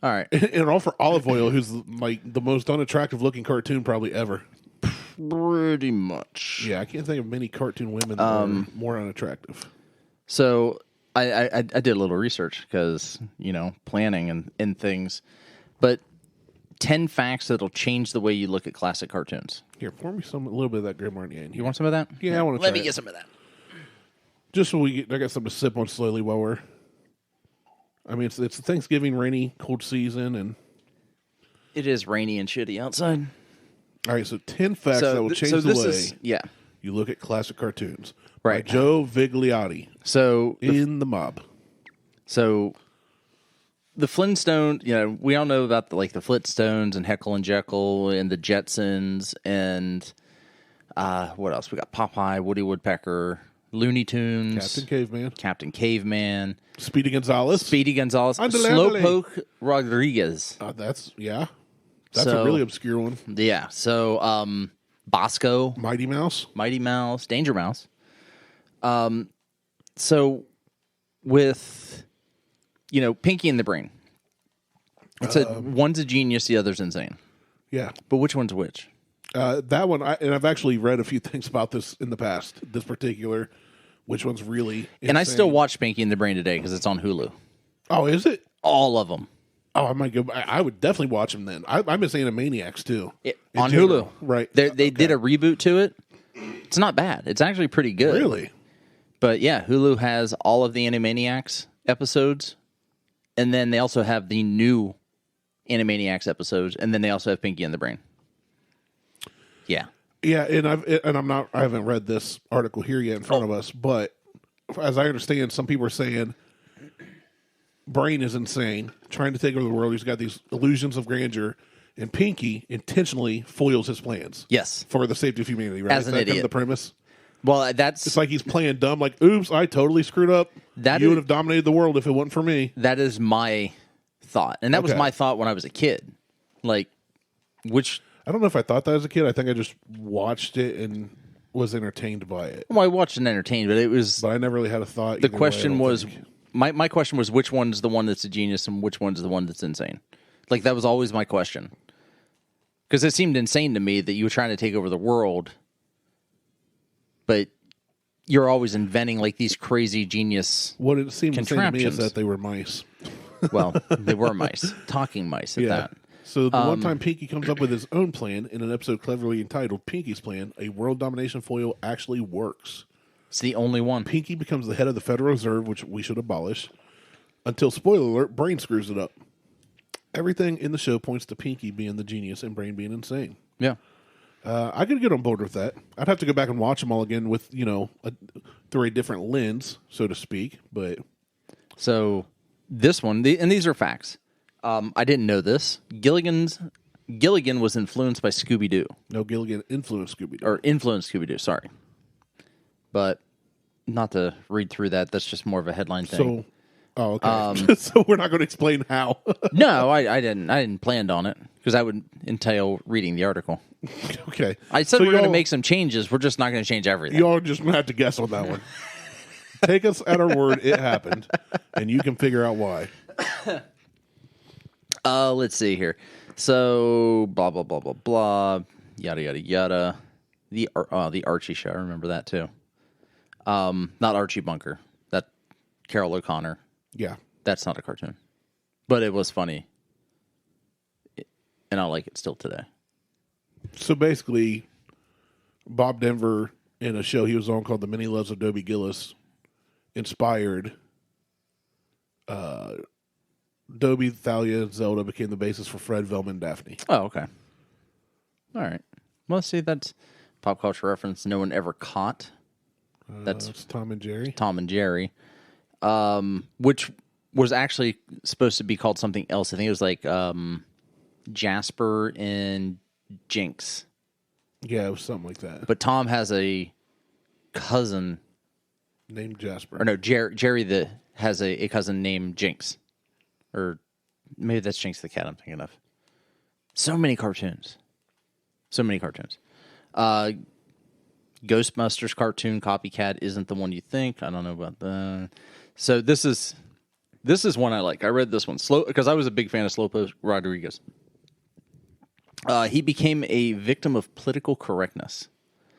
All right. And all for Olive Oil, who's like the most unattractive looking cartoon probably ever. Pretty much. Yeah, I can't think of many cartoon women that are more unattractive. So I did a little research because, planning and things. But 10 facts that'll change the way you look at classic cartoons. Here, pour me a little bit of that Grey Marnier in here. You want some of that? Yeah, I want to try Let me get some of that. Just so I got something to sip on slowly while we're... I mean, it's the Thanksgiving rainy, cold season, and... It is rainy and shitty outside. All right, so 10 facts that will change the way you look at classic cartoons. Right. By Joe Vigliotti. So... In the Mob. So... The Flintstones, we all know about the Flintstones and Heckle and Jekyll and the Jetsons and what else? We got Popeye, Woody Woodpecker, Looney Tunes, Captain Caveman, Speedy Gonzales, Slowpoke Rodriguez. That's a really obscure one. Yeah, so Bosco, Mighty Mouse, Danger Mouse. So with Pinky and the Brain, one's a genius, the other's insane. Yeah, but which one's which? That one, and I've actually read a few things about this in the past. This particular, which one's really insane. And I still watch Pinky and the Brain today because it's on Hulu. Oh, is it? All of them. Oh, I might go. I would definitely watch them then. I've been saying Animaniacs too. On general, Hulu. Right. They did a reboot to it. It's not bad. It's actually pretty good. Really? But yeah, Hulu has all of the Animaniacs episodes. And then they also have the new Animaniacs episodes. And then they also have Pinky and the Brain. Yeah. Yeah, I haven't read this article here yet in front of us, but as I understand, some people are saying Brain is insane, trying to take over the world. He's got these illusions of grandeur, and Pinky intentionally foils his plans. Yes. For the safety of humanity, right? As an idiot. Kind of the premise? Well, It's like he's playing dumb, like, oops, I totally screwed up. You would have dominated the world if it wasn't for me. That is my thought. And that was my thought when I was a kid. Like, I don't know if I thought that as a kid. I think I just watched it and was entertained by it. Well, I watched and entertained, but it was... But I never really had a thought. The question was... My question was, which one's the one that's a genius and which one's the one that's insane? Like, that was always my question. Because it seemed insane to me that you were trying to take over the world, but you're always inventing, like, these crazy genius What it seemed insane to me is contraptions. that they were mice. Well, they were mice. Talking mice at that. So the one time Pinky comes up with his own plan in an episode cleverly entitled Pinky's Plan, a world domination foil actually works. It's the only one. Pinky becomes the head of the Federal Reserve, which we should abolish, until, spoiler alert, Brain screws it up. Everything in the show points to Pinky being the genius and Brain being insane. Yeah. I could get on board with that. I'd have to go back and watch them all again with, through a different lens, so to speak. But So this one, and these are facts. I didn't know this. Gilligan was influenced by Scooby-Doo. No, Gilligan influenced Scooby-Doo. Or influenced Scooby-Doo, sorry. But not to read through that. That's just more of a headline thing. Okay. So we're not going to explain how. No, I didn't plan on it because that would entail reading the article. Okay. I said we're going to make some changes. We're just not going to change everything. You all just have to guess on that one. Take us at our word. It happened, and you can figure out why. Let's see here. So blah blah blah blah blah. Yada yada yada. The Archie show. I remember that too. Not Archie Bunker. That Carol O'Connor. Yeah. That's not a cartoon, but it was funny, and I like it still today. So basically, Bob Denver, in a show he was on called The Many Loves of Dobie Gillis, inspired Dobie, Thalia, and Zelda became the basis for Fred, Velma, and Daphne. Oh, okay. All right. Well, see, that's pop culture reference no one ever caught. That's Tom and Jerry. Tom and Jerry, which was actually supposed to be called something else. I think it was like Jasper and Jinx. Yeah, it was something like that. But Tom has a cousin Named Jasper. or no, Jerry that has a cousin named Jinx, or maybe that's Jinx the cat I'm thinking of. So many cartoons. Ghostbusters cartoon copycat isn't the one you think. I don't know about that. So this is one I like. I read this one because I was a big fan of Slowpoke Rodriguez. He became a victim of political correctness.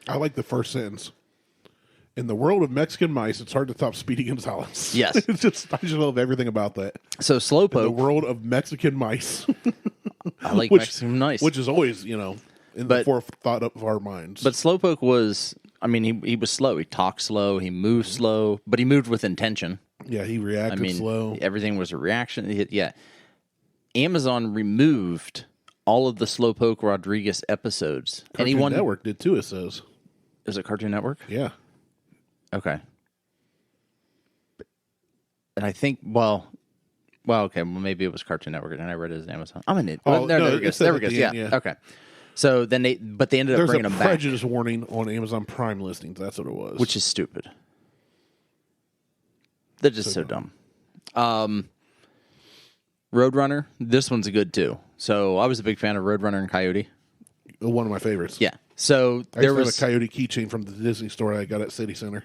I like the first sentence. In the world of Mexican mice, it's hard to top Speedy Gonzalez. Yes. I just love everything about that. So In the Slowpoke, world of Mexican mice. I like Mexican mice. Which is always, in the forethought of our minds. But Slowpoke was, he was slow. He talked slow. He moved slow, but he moved with intention. Yeah, he reacted slow. Everything was a reaction. Yeah. Amazon removed all of the Slowpoke Rodriguez episodes. Cartoon Network did too, it says. Is it Cartoon Network? Yeah. Okay. And I think, okay, maybe it was Cartoon Network, and I read it as Amazon. I'm an idiot. There we go. Yeah. Okay. So then they ended up bringing them back. There's a prejudice warning on Amazon Prime listings. That's what it was. Which is stupid. They're just so dumb. Roadrunner, this one's good too. So I was a big fan of Roadrunner and Coyote. One of my favorites. Yeah. So there was a Coyote keychain from the Disney store I got at City Center.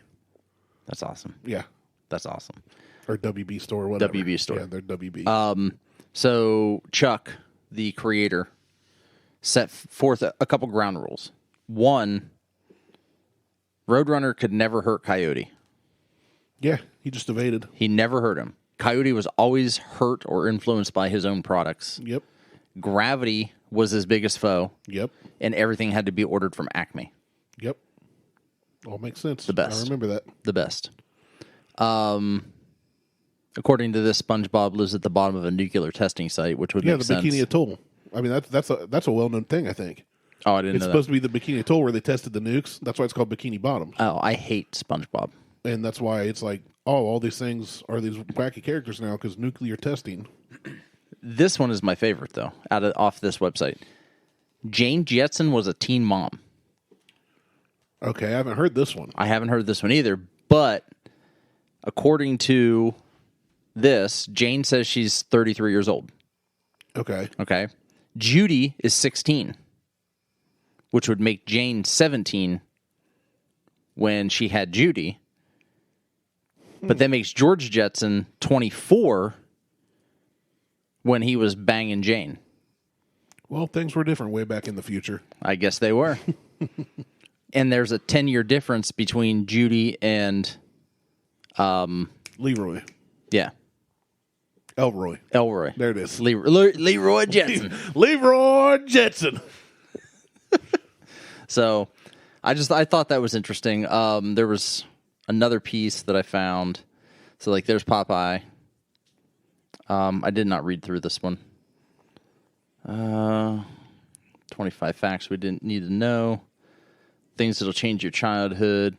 That's awesome. Yeah. That's awesome. Or WB store, whatever. WB store. Yeah, they're WB. So Chuck, the creator, set forth a couple ground rules. One, Roadrunner could never hurt Coyote. Yeah, he just evaded. He never hurt him. Coyote was always hurt or influenced by his own products. Yep. Gravity was his biggest foe. Yep. And everything had to be ordered from Acme. Yep. All makes sense. The best. I remember that. The best. According to this, SpongeBob lives at the bottom of a nuclear testing site, which would make sense. Yeah, the Bikini Atoll. I mean, that's a well-known thing, I think. Oh, I didn't know It's supposed to be the Bikini Atoll where they tested the nukes. That's why it's called Bikini Bottom. Oh, I hate SpongeBob. And that's why it's like, oh, all these things are these wacky characters now because nuclear testing. This one is my favorite, though, off this website. Jane Jetson was a teen mom. Okay, I haven't heard this one. I haven't heard this one either, but according to this, Jane says she's 33 years old. Okay. Okay. Judy is 16, which would make Jane 17 when she had Judy. But that makes George Jetson 24 when he was banging Jane. Well, things were different way back in the future. I guess they were. And there's a 10-year difference between Judy and... Leroy. Yeah. Elroy. There it is. Leroy Jetson. Leroy Jetson. So, I thought that was interesting. There was another piece that I found. So, like, there's Popeye. I did not read through this one. 25 facts we didn't need to know. Things that'll change your childhood.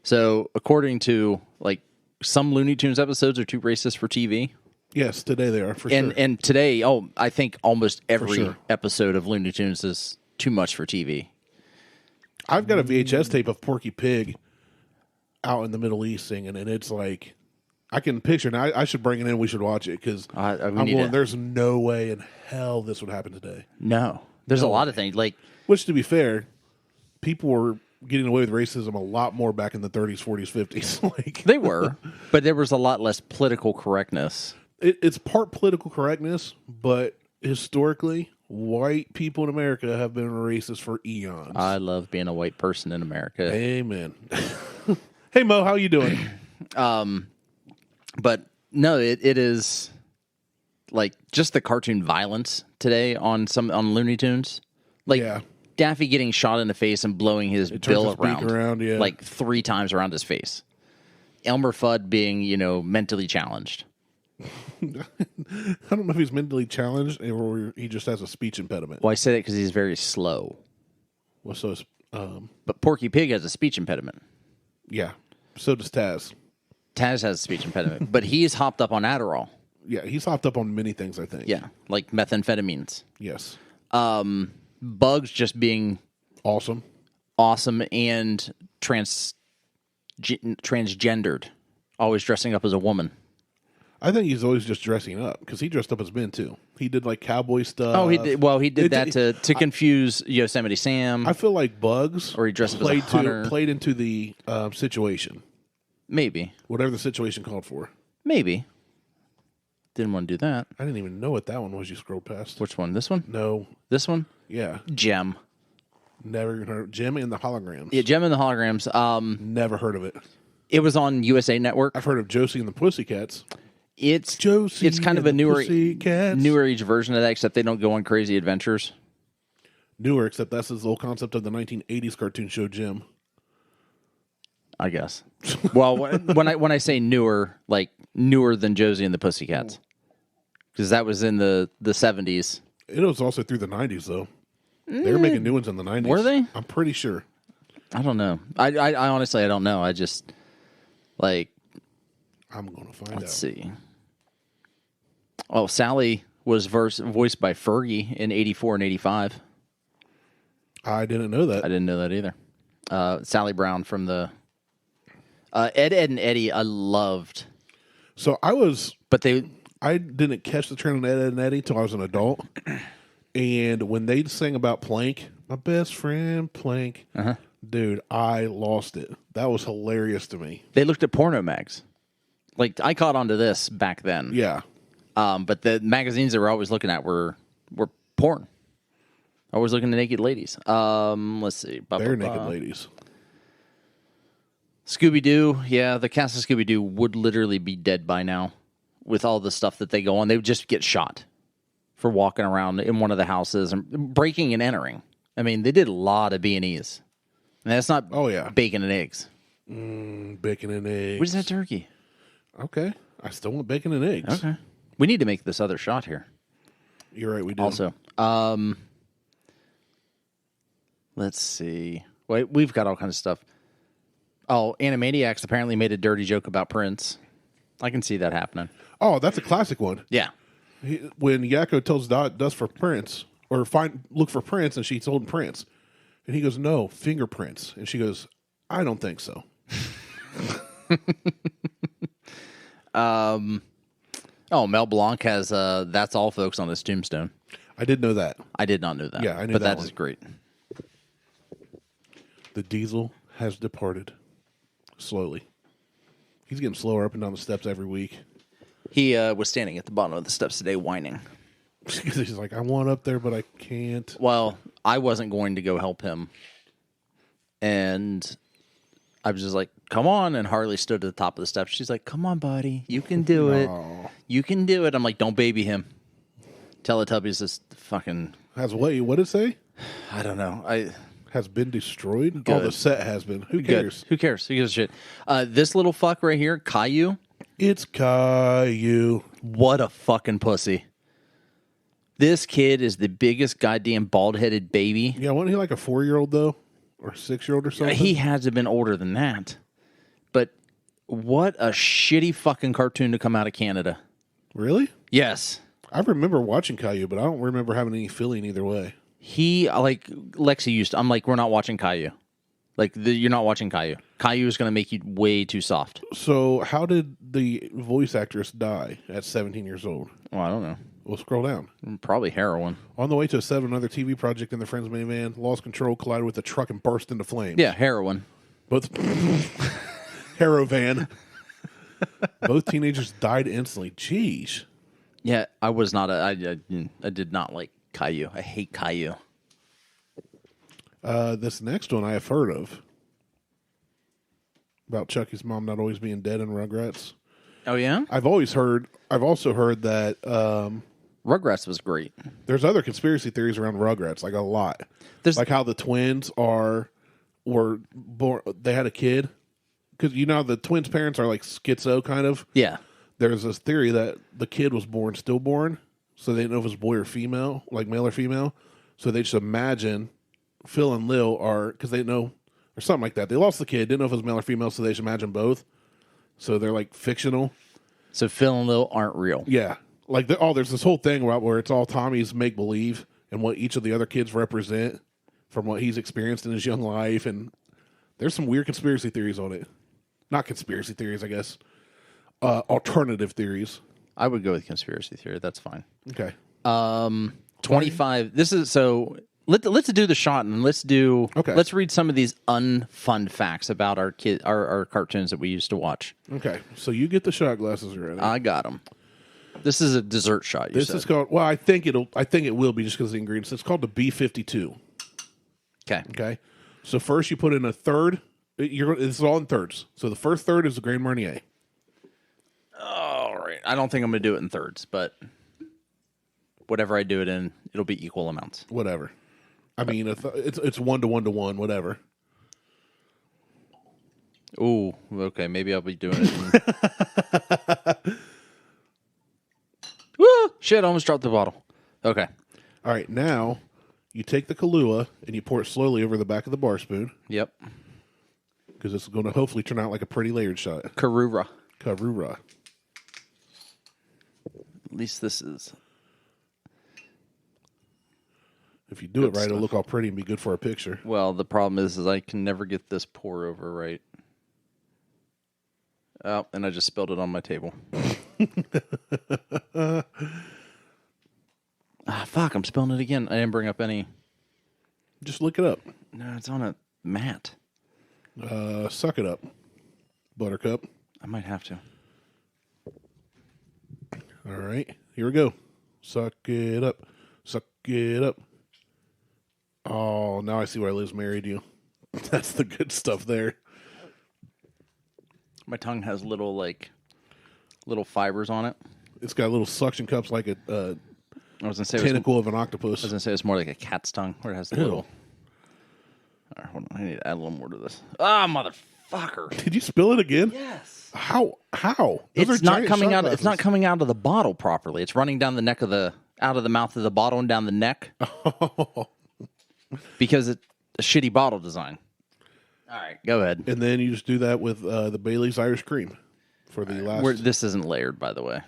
So, according to, like, some Looney Tunes episodes are too racist for TV. Yes, today they are, for sure. And today, I think almost every episode of Looney Tunes is too much for TV. I've got a VHS tape of Porky Pig out in the Middle East singing, and it's like, I can picture, and I should bring it in, we should watch it, because there's no way in hell this would happen today. No. There's a lot of things, like... Which, to be fair, people were getting away with racism a lot more back in the 30s, 40s, 50s. Like, they were, but there was a lot less political correctness. It's part political correctness, but historically, white people in America have been racist for eons. I love being a white person in America. Amen. Hey, Mo, how you doing? But no, it is like just the cartoon violence today on Looney Tunes. Like Daffy getting shot in the face and blowing his bill around like 3 times around his face. Elmer Fudd being, mentally challenged. I don't know if he's mentally challenged or he just has a speech impediment. Well, I say that because he's very slow. Well, so is, but Porky Pig has a speech impediment. Yeah. So does Taz. Taz has a speech impediment, but he's hopped up on Adderall. Yeah, he's hopped up on many things, I think. Yeah, like methamphetamines. Yes. Bugs just being awesome and transgendered, always dressing up as a woman. I think he's always just dressing up because he dressed up as men too. He did like cowboy stuff. Oh, he did. Well, he did that to confuse Yosemite Sam. I feel like Bugs or he dressed up as a hunter. Played into the situation. Maybe whatever the situation called for. Maybe didn't want to do that. I didn't even know what that one was. You scrolled past. Which one? This one? No, this one. Yeah, Gem. Never even heard of Gem and the Holograms. Yeah, Gem and the Holograms. Never heard of it. It was on USA Network. I've heard of Josie and the Pussycats. It's Josie. It's kind of a newer age version of that, except they don't go on crazy adventures. Newer, except that's the whole concept of the 1980s cartoon show Jim. I guess. Well, when I say newer, like newer than Josie and the Pussycats, because that was in the 70s. It was also through the 90s, though. They were making new ones in the 90s. Were they? I'm pretty sure. I don't know. I honestly I don't know. I just like. I'm going to find out. Let's see. Oh, Sally was voiced by Fergie in 84 and 85. I didn't know that. I didn't know that either. Sally Brown from the Ed, Edd and Eddy I loved. So I didn't catch the trend on Ed, Edd and Eddy until I was an adult. And when they sang about Plank, my best friend Plank, dude, I lost it. That was hilarious to me. They looked at porno mags. Like, I caught on to this back then. Yeah. But the magazines they were always looking at were porn. Always looking at naked ladies. Let's see. Bare naked ladies. Scooby-Doo. Yeah, the cast of Scooby-Doo would literally be dead by now with all the stuff that they go on, they would just get shot for walking around in one of the houses and breaking and entering. I mean, they did a lot of B&Es. And that's not bacon and eggs. Bacon and eggs. Where's that turkey? Okay. I still want bacon and eggs. Okay. We need to make this other shot here. You're right, we do. Also, let's see. Wait, we've got all kinds of stuff. Oh, Animaniacs apparently made a dirty joke about Prince. I can see that happening. Oh, that's a classic one. Yeah. When Yakko tells Dust for Prince, or look for Prince, and she told him Prince. And he goes, no, fingerprints. And she goes, I don't think so. Mel Blanc has That's All Folks on his tombstone. I did know that. I did not know that. Yeah, I knew but that that is great. The diesel has departed. Slowly. He's getting slower up and down the steps every week. He was standing at the bottom of the steps today whining. He's like, I want up there, but I can't. Well, I wasn't going to go help him. And I was just like, come on. And Harley stood at the top of the steps. She's like, come on, buddy. You can do it. You can do it. I'm like, don't baby him. Teletubbies is fucking... Has what did it say? I don't know. Has been destroyed? Good. Oh, the set has been. Who cares? Good. Who cares? Who gives a shit? This little fuck right here, Caillou. It's Caillou. What a fucking pussy. This kid is the biggest goddamn bald-headed baby. Yeah, wasn't he like a 4-year-old, though? Or a 6-year-old or something? He had to have been older than that. But what a shitty fucking cartoon to come out of Canada. Really? Yes. I remember watching Caillou, but I don't remember having any feeling either way. He, like, Lexi used to, I'm like, we're not watching Caillou. Like, you're not watching Caillou. Caillou is going to make you way too soft. So, how did the voice actress die at 17 years old? Well, I don't know. We'll scroll down. Probably heroin. On the way to set another TV project in the friend's minivan, lost control, collided with a truck, and burst into flames. Yeah, heroin. Both Hero-van. Both teenagers died instantly. Jeez. Yeah, I was not I did not like Caillou. I hate Caillou. This next one I have heard of. About Chucky's mom not always being dead in Rugrats. Oh, yeah? I've also heard that Rugrats was great. there's other conspiracy theories around Rugrats, like a lot. Like how the twins were born, they had a kid. Because, the twins' parents are like schizo, kind of. Yeah. There's this theory that the kid was born stillborn, so they didn't know if it was boy or female, like male or female. So they just imagine Phil and Lil are, because they know, or something like that. They lost the kid, didn't know if it was male or female, so they just imagine both. So they're like fictional. So Phil and Lil aren't real. Yeah. Like, there's this whole thing where it's all Tommy's make-believe and what each of the other kids represent from what he's experienced in his young life. And there's some weird conspiracy theories on it. Not conspiracy theories, I guess. Alternative theories. I would go with conspiracy theory. That's fine. Okay. 25. This is so. Let's do the shot and let's read some of these unfun facts about our cartoons that we used to watch. Okay. So you get the shot glasses ready. I got them. This is a dessert shot. This is called. Well, I think it will be just because of the ingredients. It's called the B-52. Okay. Okay. So first you put in a third. This is all in thirds. So the first third is the Grand Marnier. All right. I don't think I'm going to do it in thirds, but whatever I do it in, it'll be equal amounts. Whatever. I mean, it's 1 to 1 to 1, whatever. Ooh, okay. Maybe I'll be doing it. Woo! Shit, I almost dropped the bottle. Okay. All right. Now you take the Kahlua and you pour it slowly over the back of the bar spoon. Yep. Because it's going to hopefully turn out like a pretty layered shot. Karura. At least this is. If you do it right, it'll look all pretty and be good for a picture. Well, the problem is I can never get this pour over right. Oh, and I just spilled it on my table. Fuck, I'm spilling it again. I didn't bring up any. Just look it up. No, it's on a mat. Suck it up, Buttercup. I might have to. All right, here we go. Suck it up. Suck it up. Oh, now I see why Liz married you. That's the good stuff there. My tongue has little fibers on it. It's got little suction cups like a I was gonna say tentacle of an octopus. I was gonna say it's more like a cat's tongue, where it has the Ew. little. All right, hold on. I need to add a little more to this. Ah, motherfucker! Did you spill it again? Yes. How? Those It's are not giant coming shot out. glasses. It's not coming out of the bottle properly. It's running down the neck of out of the mouth of the bottle and down the neck because it's a shitty bottle design. All right, go ahead. And then you just do that with the Bailey's Irish Cream for the last. This isn't layered, by the way.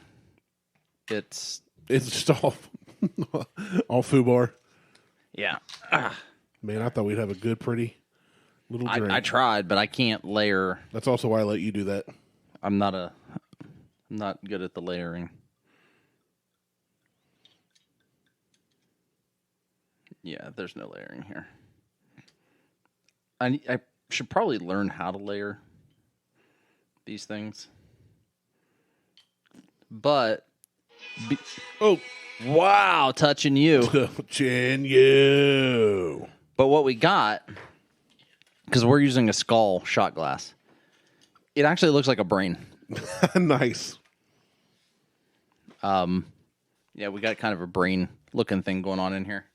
It's It's just all FUBAR. yeah. Man, I thought we'd have a good, pretty little drink. I tried, but I can't layer. That's also why I let you do that. I'm not good at the layering. Yeah, there's no layering here. I should probably learn how to layer these things. But Oh, wow, touching you. touching you. But what we got, because we're using a skull shot glass, it actually looks like a brain. Nice. Yeah, we got kind of a brain looking thing going on in here.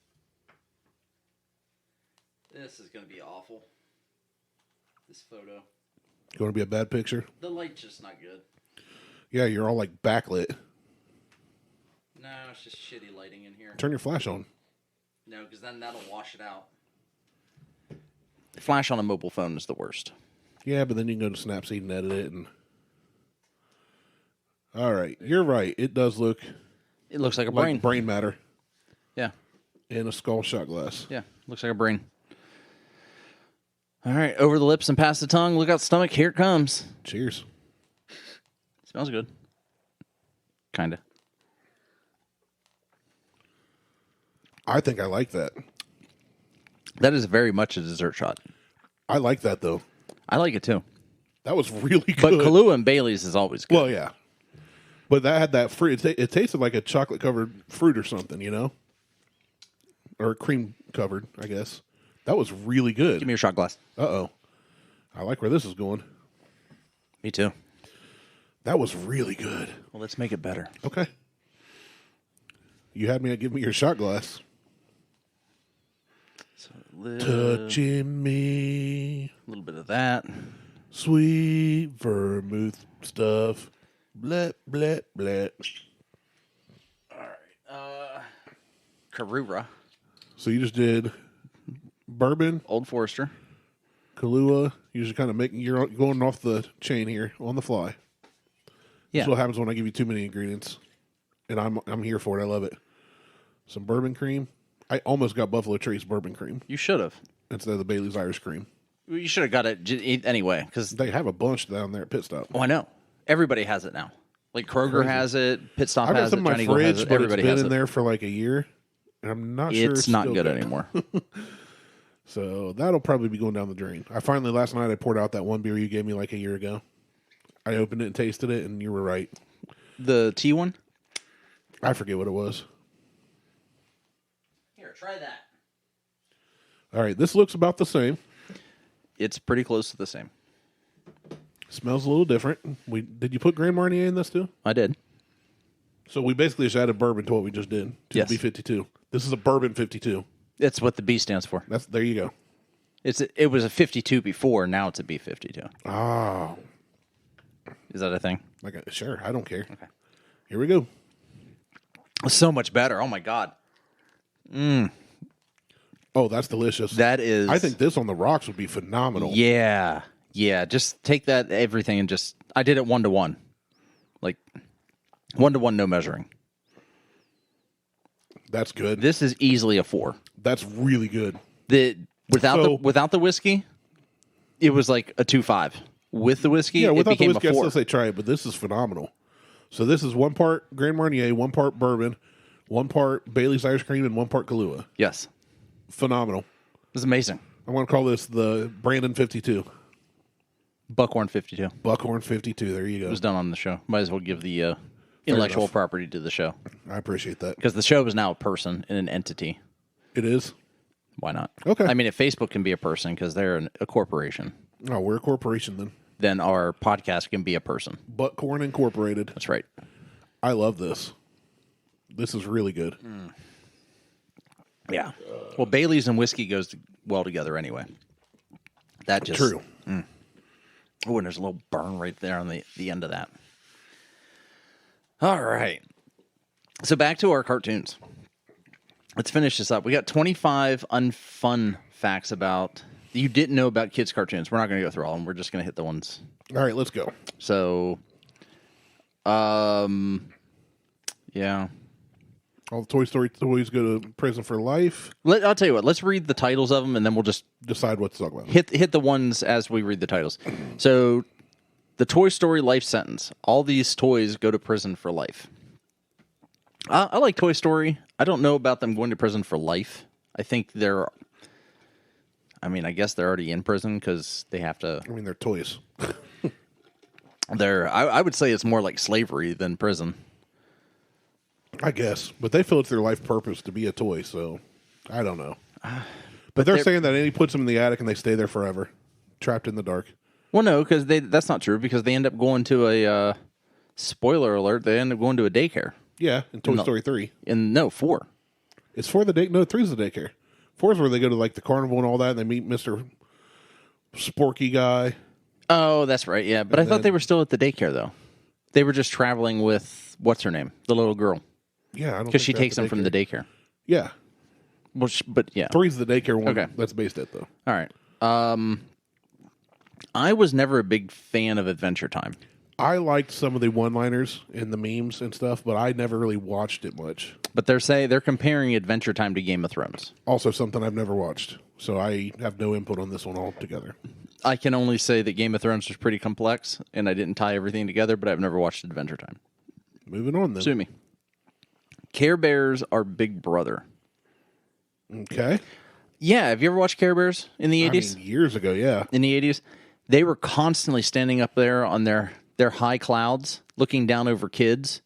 This is going to be awful. This photo. Going to be a bad picture? The light's just not good. Yeah, you're all like backlit. No, it's just shitty lighting in here. Turn your flash on. No, because then that'll wash it out. Flash on a mobile phone is the worst. Yeah, but then you can go to Snapseed and edit it. And all right, you're right. It does look It looks like a like brain. brain matter Yeah, in a skull shot glass. yeah, looks like a brain. All right, over the lips and past the tongue. Look out, stomach. Here it comes. Cheers. Smells good. Kinda. I think I like that. That is very much a dessert shot. I like that though. I like it too. That was really good. But Kahlua and Bailey's is always good. Well, yeah. But that had that fruit. It tasted like a chocolate covered fruit or something, you know, or cream covered, I guess. That was really good. Give me your shot glass. Uh-oh. I like where this is going. Me too. That was really good. Well, let's make it better. Okay. You had me at give me your shot glass. So Touching me. a little bit of that. Sweet vermouth stuff. Blah, blah, blah. All right. Karura. So you just did bourbon, Old Forester. Kahlua. You're just kind of you're going off the chain here on the fly. Yeah. That's what happens when I give you too many ingredients. And I'm here for it. I love it. Some bourbon cream. I almost got Buffalo Trace bourbon cream You should have. instead of the Bailey's Irish cream. You should have got it anyway. Because They have a bunch down there at Pit Stop. I know everybody has it now. Like Kroger Crazy. has it. Pit Stop I've got has some it. in my Giant Eagle has fridge, it. but Everybody it's been has in it. there for like a year. And I'm not sure It's not still good anymore. So that'll probably be going down the drain. Last night I poured out that one beer you gave me like a year ago. I opened it and tasted it, and you were right. The tea one. I forget what it was. Here, try that. All right, this looks about the same. It's pretty close to the same. Smells a little different. Did you put Grand Marnier in this too? I did. So we basically just added bourbon to what we just did to Yes. the B52. This is a bourbon 52. It's what the B stands for. There you go. It was a 52 before. Now it's a B52. Oh, Is that a thing? sure. I don't care. Okay. Here we go. So much better. Oh my god. Oh, that's delicious. That is. I think this on the rocks would be phenomenal. Yeah. Yeah. Just take that everything and just. I did it 1-to-1. Like 1-to-1, no measuring. That's good. This is easily a 4. That's really good. Without the whiskey, it was like a 2.5. With the whiskey, Yeah, it without the became whiskey, a I 4. still say try it, but this is phenomenal. So this is 1 part Grand Marnier, 1 part bourbon, 1 part Bailey's Irish Cream, and 1 part Kahlua. Yes. Phenomenal. It's amazing. I'm going to call this the Brandon 52. Buckhorn 52. Buckhorn 52. There you It go. was done on the show. Might as well give the intellectual enough. property to the show. I appreciate that. Because the show is now a person and an entity. It is? Why not? Okay. I mean, if Facebook can be a person because they're a corporation, Oh, we're a corporation then. then our podcast can be a person. Buckhorn Incorporated. That's right. I love this. This is really good. Yeah. Well, Bailey's and whiskey goes well together anyway. That just True. Oh, and there's a little burn right there on the end of that. All right. So back to our cartoons. Let's finish this up. We got 25 unfun facts about you didn't know about kids' cartoons. We're not going to go through all of them. We're just going to hit the ones. All right, let's go. So, yeah. All the Toy Story toys go to prison for life. I'll tell you what. Let's read the titles of them, and then we'll just Decide what to talk about. hit the ones as we read the titles. So, the Toy Story life sentence. All these toys go to prison for life. I like Toy Story. I don't know about them going to prison for life. I think I guess they're already in prison because they have to. I mean, they're toys. I would say it's more like slavery than prison. I guess. But they feel it's their life purpose to be a toy, so I don't know. But they're saying that Andy puts them in the attic and they stay there forever, trapped in the dark. Well, no, because that's not true, because they end up going to a, spoiler alert, they end up going to a daycare. Yeah, in Toy Story 3. No, 4. It's for the day. No, 3 is the daycare. 4 is where they go to like the carnival and all that, and they meet Mr. Sporky guy. Oh, that's right, yeah. But I thought they were still at the daycare, though. They were just traveling with, what's her name? The little girl. Yeah, I don't because she takes them from the daycare. Yeah. Well, but yeah. 3 is the daycare one. Okay. That's based it, though. All right. I was never a big fan of Adventure Time. I liked some of the one-liners and the memes and stuff, but I never really watched it much. But they're comparing Adventure Time to Game of Thrones. Also something I've never watched, so I have no input on this one altogether. I can only say that Game of Thrones was pretty complex, and I didn't tie everything together, but I've never watched Adventure Time. Moving on, then. Sue me. Care Bears are Big Brother. Okay. Yeah, have you ever watched Care Bears in the 80s? I mean, years ago, yeah. In the 80s? They were constantly standing up there on their high clouds, looking down over kids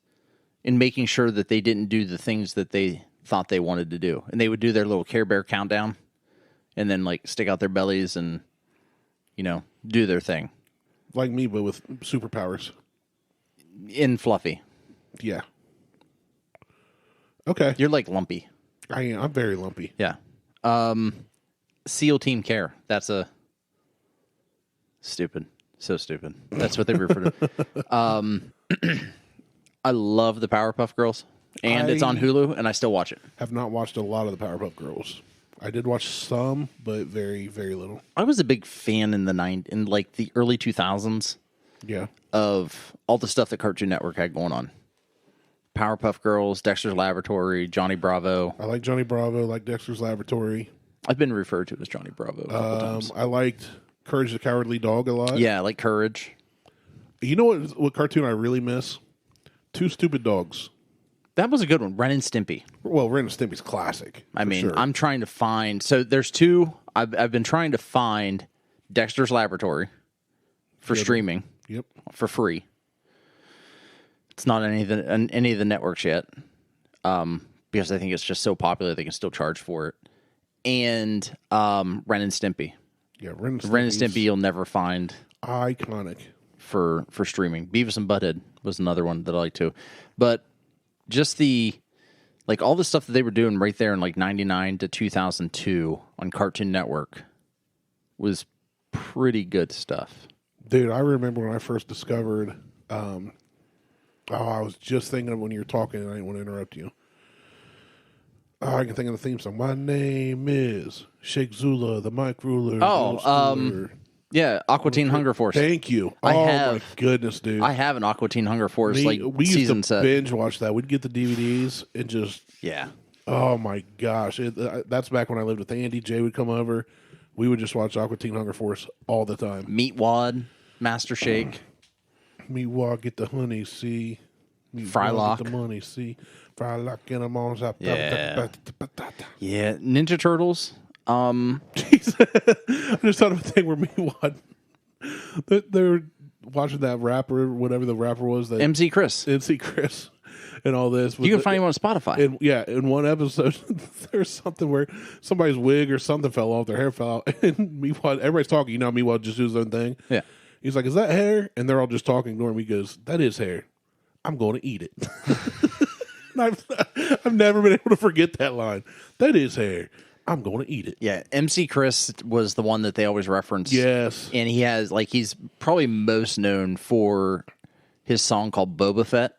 and making sure that they didn't do the things that they thought they wanted to do. And they would do their little Care Bear countdown and then like stick out their bellies and, do their thing. Like me, but with superpowers. In Fluffy. Yeah. Okay. You're like Lumpy. I am. I'm very lumpy. Yeah. SEAL Team Care. That's a stupid. So stupid. That's what they refer to. I love the Powerpuff Girls, and it's on Hulu, and I still watch it. Have not watched a lot of the Powerpuff Girls. I did watch some, but very, very little. I was a big fan in the early 2000s. Yeah. Of all the stuff that Cartoon Network had going on. Powerpuff Girls, Dexter's Laboratory, Johnny Bravo. I like Johnny Bravo, like Dexter's Laboratory. I've been referred to as Johnny Bravo a couple times. I liked Courage the Cowardly Dog a lot. Yeah, I like Courage. You know what cartoon I really miss? Two Stupid Dogs. That was a good one. Ren and Stimpy. Well, Ren and Stimpy's classic. I mean, sure. I'm trying to find... So there's 2. I've been trying to find Dexter's Laboratory for streaming. Yep. For free. It's not any of the networks yet. Because I think it's just so popular they can still charge for it. And Ren and Stimpy. Yeah, Ren and Stimpy you'll never find. Iconic. For streaming. Beavis and Butthead was another one that I like too. But just all the stuff that they were doing right there in like 99 to 2002 on Cartoon Network was pretty good stuff. Dude, I remember when I first discovered, I was just thinking of when you were talking and I didn't want to interrupt you. I can think of the theme song. My name is Sheikh Zula, the Mike Ruler. Yeah, Aqua Teen Hunger Force. Thank you. My goodness, dude. I have an Aqua Teen Hunger Force we season used to set. binge watch that. We'd get the DVDs and just... Yeah. Oh, my gosh. That's back when I lived with Andy. Jay would come over. We would just watch Aqua Teen Hunger Force all the time. Meat Wad, Master Shake. Meat Wad, get the honey, see. Frylock. Get the money, see. Frylock in them on top. Yeah. Yeah. Ninja Turtles. Jeez. I just thought of a thing where Meatwad, they were watching that rapper, whatever the rapper was, that MC Chris, and all this. You can find him on Spotify. In one episode, there's something where somebody's wig or something fell off, their hair fell out, and Meatwad, everybody's talking. Meatwad just does his own thing. Yeah, he's like, "Is that hair?" And they're all just talking, ignoring me. He goes, "That is hair. I'm going to eat it. I've never been able to forget that line. That is hair. I'm going to eat it. Yeah, MC Chris was the one that they always reference. Yes. And he has, like, he's probably most known for his song called Boba Fett.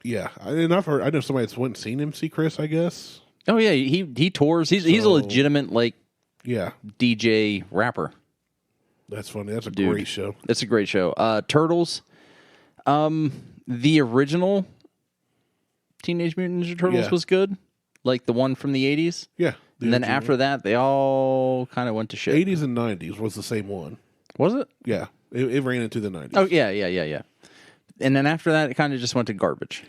Yeah. I know somebody that's went and seen MC Chris, I guess. Oh, yeah, he tours. He's a legitimate, like, DJ rapper. That's funny. That's a great show. It's a great show. Turtles. The original Teenage Mutant Ninja Turtles was good. Like the one from the 80s. Yeah. And then after that, they all kind of went to shit. 80s and 90s was the same one. Was it? Yeah. It ran into the 90s. Oh, yeah. And then after that, it kind of just went to garbage.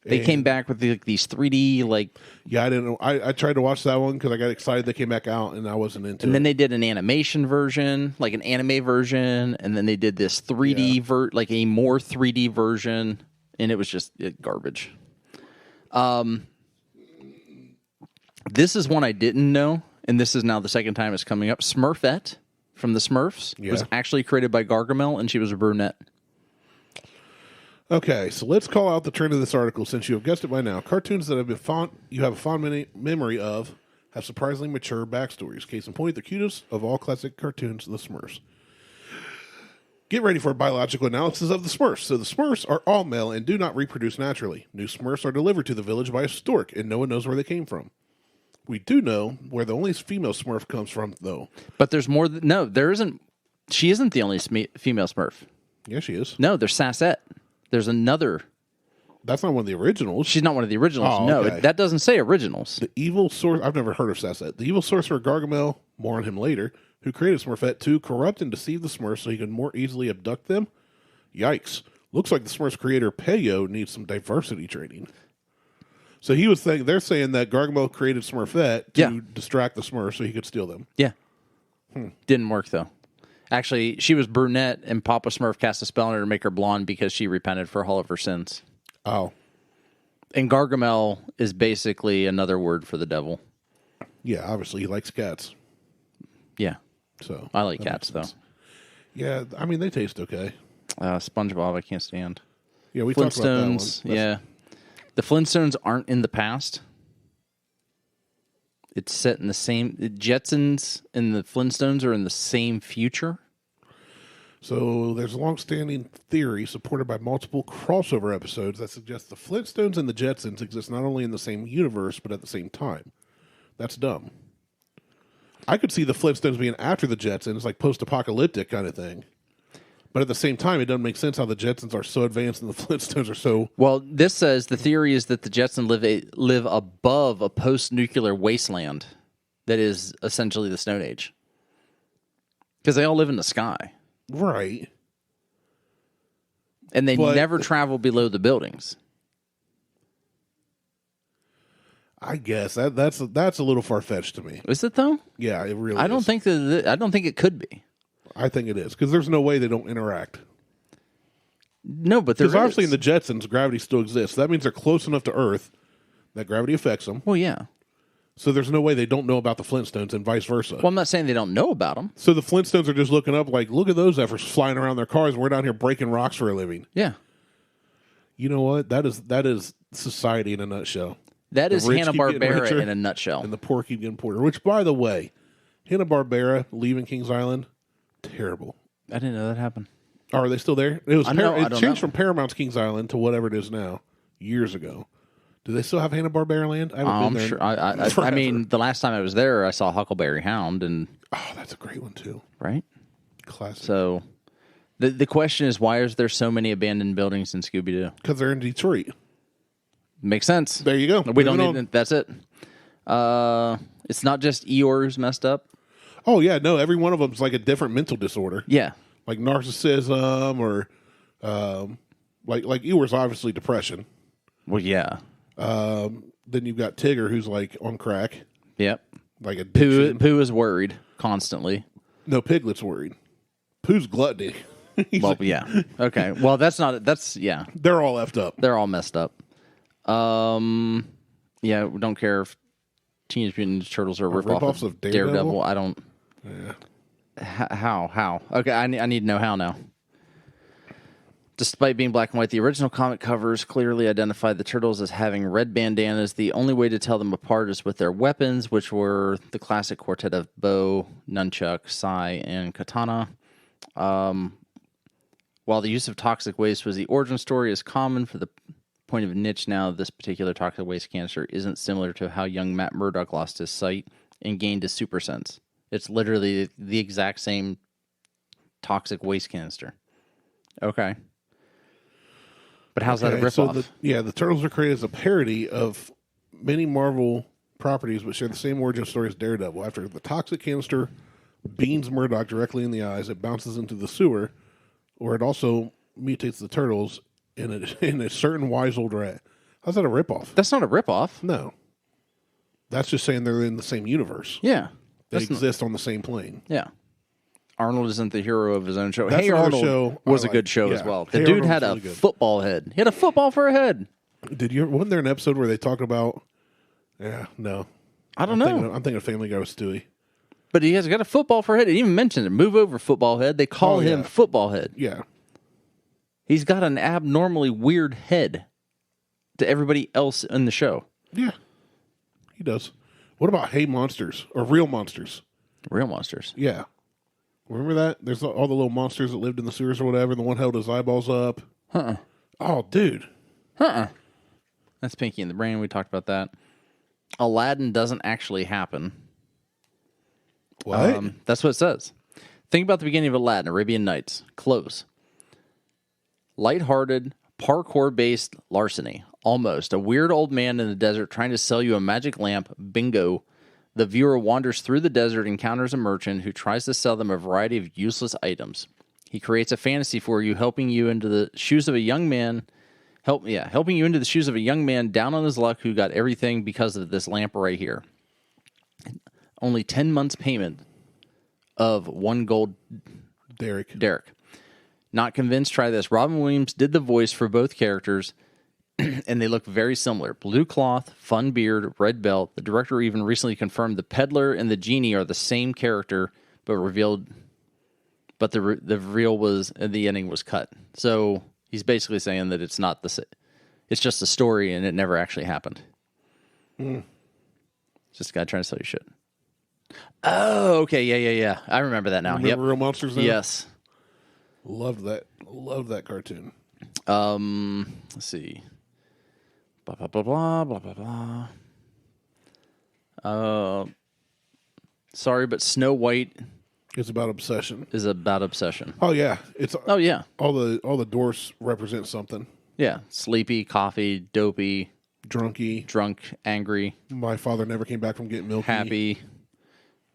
They came back with these 3D, like... Yeah, I didn't know. I tried to watch that one because I got excited they came back out, and I wasn't into it. And then they did an animation version, like an anime version, and then they did this 3D, like a more 3D version, and it was just garbage. This is one I didn't know, and this is now the second time it's coming up. Smurfette from the Smurfs was actually created by Gargamel, and she was a brunette. Okay, so let's call out the trend of this article since you have guessed it by now. Cartoons that you have a fond memory of have surprisingly mature backstories. Case in point, the cutest of all classic cartoons, the Smurfs. Get ready for a biological analysis of the Smurfs. So the Smurfs are all male and do not reproduce naturally. New Smurfs are delivered to the village by a stork, and no one knows where they came from. We do know where the only female Smurf comes from, though. But there's more. No, there isn't. She isn't the only female Smurf. Yeah, she is. No, there's Sassette. There's another. That's not one of the originals. She's not one of the originals. Oh, no, okay. That doesn't say originals. The evil source. I've never heard of Sassette. The evil sorcerer Gargamel, more on him later, who created Smurfette to corrupt and deceive the Smurfs so he could more easily abduct them. Yikes. Looks like the Smurfs creator Peyo needs some diversity training. So they're saying that Gargamel created Smurfette to distract the Smurfs so he could steal them. Yeah. Didn't work, though. Actually, she was brunette, and Papa Smurf cast a spell on her to make her blonde because she repented for all of her sins. Oh. And Gargamel is basically another word for the devil. Yeah, obviously he likes cats. Yeah. So I like cats, though. Yeah, I mean, they taste okay. Spongebob, I can't stand. Yeah, we talked about that one. Yeah. The Flintstones aren't in the past. It's set in the same... The Jetsons and the Flintstones are in the same future. So there's a long-standing theory supported by multiple crossover episodes that suggests the Flintstones and the Jetsons exist not only in the same universe, but at the same time. That's dumb. I could see the Flintstones being after the Jetsons, like post-apocalyptic kind of thing. But at the same time, it doesn't make sense how the Jetsons are so advanced and the Flintstones are so... Well, this says the theory is that the Jetsons live above a post-nuclear wasteland that is essentially the Stone Age. Because they all live in the sky. Right. And they never travel below the buildings. I guess that's a little far-fetched to me. Is it, though? Yeah, it really is. I don't think it could be. I think it is, because there's no way they don't interact. No, but there's obviously in the Jetsons, gravity still exists. That means they're close enough to Earth that gravity affects them. Well, yeah. So there's no way they don't know about the Flintstones and vice versa. Well, I'm not saying they don't know about them. So the Flintstones are just looking up like, look at those efforts flying around their cars. We're down here breaking rocks for a living. Yeah. You know what? That is society in a nutshell. That is Hanna-Barbera in a nutshell. And the poor keep getting poorer. Which, by the way, Hanna-Barbera leaving Kings Island, terrible. I didn't know that happened. Oh, are they still there? It changed know. from Paramount's Kings Island to whatever it is now, years ago. Do they still have Hanna-Barbera land? I haven't been there. Sure. I mean, the last time I was there, I saw Huckleberry Hound, and that's a great one too. Right? Classic. So, the question is, why is there so many abandoned buildings in Scooby-Doo? Because they're in Detroit. Makes sense. There you go. We don't need. That's it. It's not just Eeyore who's messed up. Oh yeah, no. Every one of them is like a different mental disorder. Yeah, like narcissism or like Eeyore's obviously depression. Well, yeah. Then you've got Tigger, who's like on crack. Yep. Like addiction. Pooh is worried constantly. No, Piglet's worried. Pooh's gluttony. Well, yeah. Okay. Well, that's yeah. They're all effed up. They're all messed up. Yeah, we don't care if Teenage Mutant Ninja Turtles are ripoffs of Daredevil. I don't. Yeah. How? Okay, I need to know how now. Despite being black and white, the original comic covers clearly identified the turtles as having red bandanas. The only way to tell them apart is with their weapons, which were the classic quartet of bow, nunchuck, sai, and katana. While the use of toxic waste was the origin story, is common for the point of niche now, this particular toxic waste canister isn't similar to how young Matt Murdock lost his sight and gained his super sense. It's literally the exact same toxic waste canister. Okay. But how's that a ripoff? The Turtles are created as a parody of many Marvel properties which share the same origin story as Daredevil. After the toxic canister beams Murdock directly in the eyes, it bounces into the sewer, or it also mutates the Turtles in a certain wise old rat. How's that a ripoff? That's not a ripoff. No. That's just saying they're in the same universe. Yeah. They exist on the same plane. Yeah. Arnold isn't the hero of his own show. That's Hey another Arnold show was a good show as well. The Hey dude Arnold had was a really good. football head. He had a football for a head. Wasn't there an episode where they talk about... Yeah, no. I don't know. I'm thinking of Family Guy with Stewie. But he has got a football for a head. He even mentioned it. Move over, football head. They call him football head. Yeah. He's got an abnormally weird head to everybody else in the show. Yeah. He does. What about Hey Monsters? Or Real Monsters? Real monsters. Yeah. Remember that? There's all the little monsters that lived in the sewers or whatever, and the one held his eyeballs up. Oh, dude. That's Pinky and the Brain. We talked about that. Aladdin doesn't actually happen. What? That's what it says. Think about the beginning of Aladdin, Arabian Nights. Close. Lighthearted, parkour-based larceny. Almost. A weird old man in the desert trying to sell you a magic lamp. Bingo. The viewer wanders through the desert, encounters a merchant who tries to sell them a variety of useless items. He creates a fantasy for you, helping you into the shoes of a young man. Helping you into the shoes of a young man down on his luck who got everything because of this lamp right here. Only 10 months payment of 1 gold. Derek. Not convinced? Try this. Robin Williams did the voice for both characters, and they look very similar. Blue cloth, fun beard, red belt. The director even recently confirmed the peddler and the genie are the same character, but the reveal was, the ending was cut. So he's basically saying that it's not it's just a story and it never actually happened. It's just a guy trying to sell you shit. Oh, okay, yeah. I remember that now. Remember Real Monsters now? Yes. Loved that cartoon. Let's see. Blah, blah, blah, blah, blah, blah, blah. Sorry, but Snow White It's about obsession. is about obsession. Oh yeah, Oh, yeah. all the dwarfs represent something. Yeah. Sleepy, coffee, dopey, Drunky. drunk, angry, My father never came back from getting milky. happy.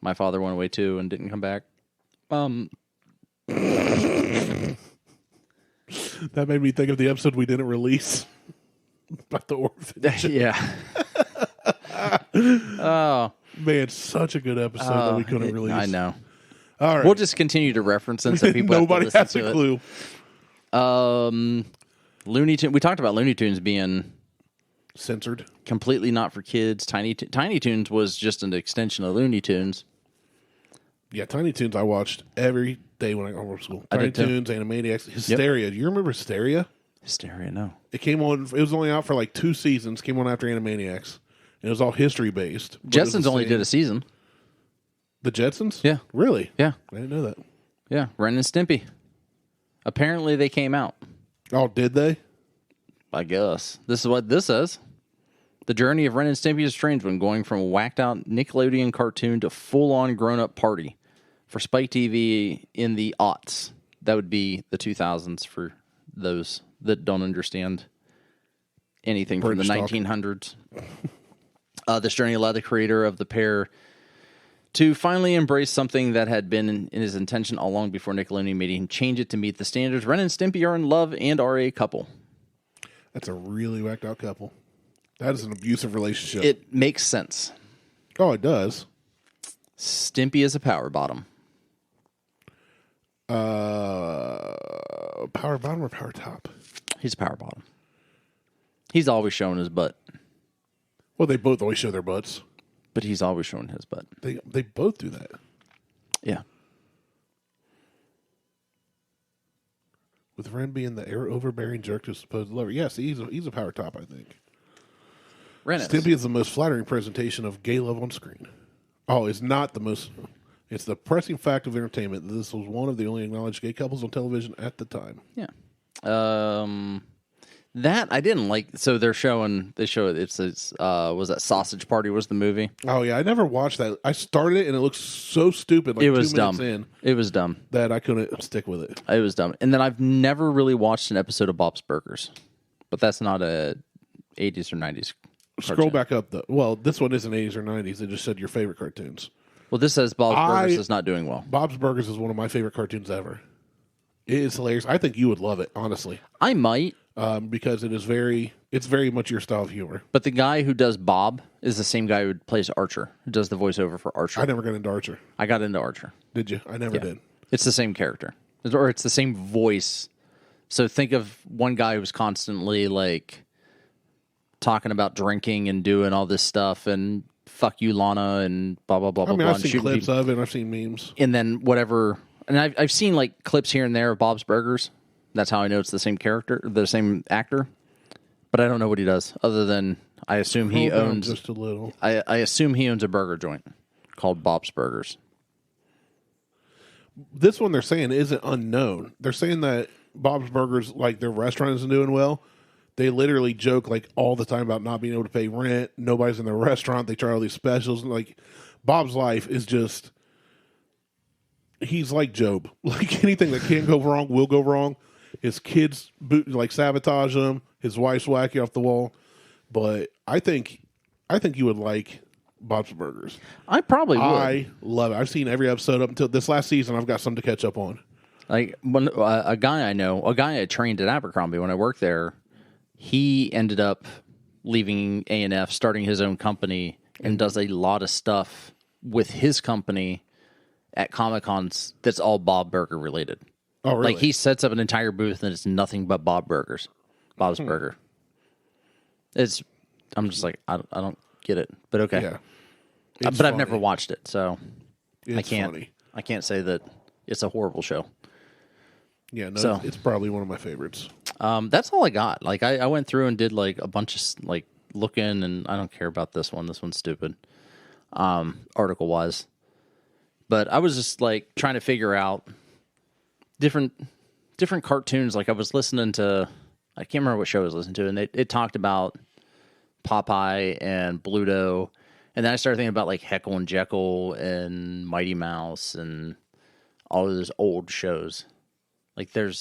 My father went away too and didn't come back. That made me think of the episode we didn't release about the orphanage. Yeah. Oh. Man, such a good episode that we couldn't release. I know. All right. We'll just continue to reference it so people Nobody have has to a listen clue. to it. Looney Tunes. We talked about Looney Tunes being Censored. completely not for kids. Tiny Toons was just an extension of Looney Tunes. Yeah, Tiny Toons I watched every day when I got home from school. I Tiny did too. Toons, Animaniacs, Hysteria. Do you remember Hysteria? Hysteria, no. It came on. It was only out for like 2 seasons. Came on after Animaniacs. And it was all history based. Jetsons only did a season. The Jetsons? Yeah. Really? Yeah. I didn't know that. Yeah. Ren and Stimpy. Apparently they came out. Oh, did they? I guess. This is what this says. The journey of Ren and Stimpy is a strange one, going from a whacked out Nickelodeon cartoon to full on grown up party. For Spike TV in the aughts. That would be the 2000s for those that don't understand anything British from the 1900s. This journey allowed the creator of the pair to finally embrace something that had been in his intention all along before Nickelodeon made him change it to meet the standards. Ren and Stimpy are in love and are a couple. That's a really whacked out couple. That is an abusive relationship. It makes sense. Oh, it does. Stimpy is a power bottom. Power bottom or power top? He's a power bottom. He's always showing his butt. Well, they both always show their butts. But he's always showing his butt. They both do that. Yeah. With Ren being the overbearing jerk to supposed lover. Yes, he's a power top, I think. Ren is. Stimpy is the most flattering presentation of gay love on screen. Oh, it's not the most... It's the pressing fact of entertainment that this was one of the only acknowledged gay couples on television at the time. Yeah. That I didn't like. So they show it's was that Sausage Party was the movie? Oh yeah, I never watched that. I started it and it looked so stupid. Like it was 2 minutes in, it was dumb that I couldn't stick with it. It was dumb. And then I've never really watched an episode of Bob's Burgers, but that's not a 80s or 90s. Scroll back up though. Well, this one isn't 80s or 90s. It just said your favorite cartoons. Well, this says Bob's Burgers is not doing well. Bob's Burgers is one of my favorite cartoons ever. It is hilarious. I think you would love it, honestly. I might. Because it's very much your style of humor. But the guy who does Bob is the same guy who plays Archer, who does the voiceover for Archer. I never got into Archer. I got into Archer. Did you? I never did. It's the same character, or it's the same voice. So think of one guy who's constantly like talking about drinking and doing all this stuff and fuck you, Lana, and blah blah blah blah. I've seen clips of it. And I've seen memes, and then whatever. And I've seen like clips here and there of Bob's Burgers. That's how I know it's the same character, the same actor. But I don't know what he does, other than I assume he owns just a little. I assume he owns a burger joint called Bob's Burgers. This one they're saying isn't unknown. They're saying that Bob's Burgers, like their restaurant isn't doing well. They literally joke like all the time about not being able to pay rent. Nobody's in their restaurant. They try all these specials. And like Bob's life is just, he's like Job. Like anything that can go wrong will go wrong. His kids sabotage him. His wife's wacky off the wall. But I think you would like Bob's Burgers. I probably would. I love it. I've seen every episode up until this last season. I've got some to catch up on. Like when a guy I trained at Abercrombie when I worked there, he ended up leaving A&F, starting his own company, and does a lot of stuff with his company at Comic-Cons that's all Bob Burger related. Oh, really? Like he sets up an entire booth and it's nothing but Bob's Burger. I'm just like, I don't get it, but okay. Yeah. But funny. I've never watched it, so It's funny. I can't say that it's a horrible show. Yeah, no, it's probably one of my favorites. That's all I got. Like I went through and did like a bunch of like looking, and I don't care about this one. This one's stupid. Article wise, but I was just like trying to figure out different cartoons. Like I was listening to, I can't remember what show I was listening to, and it talked about Popeye and Bluto, and then I started thinking about like Heckle and Jekyll and Mighty Mouse and all of those old shows. Like they're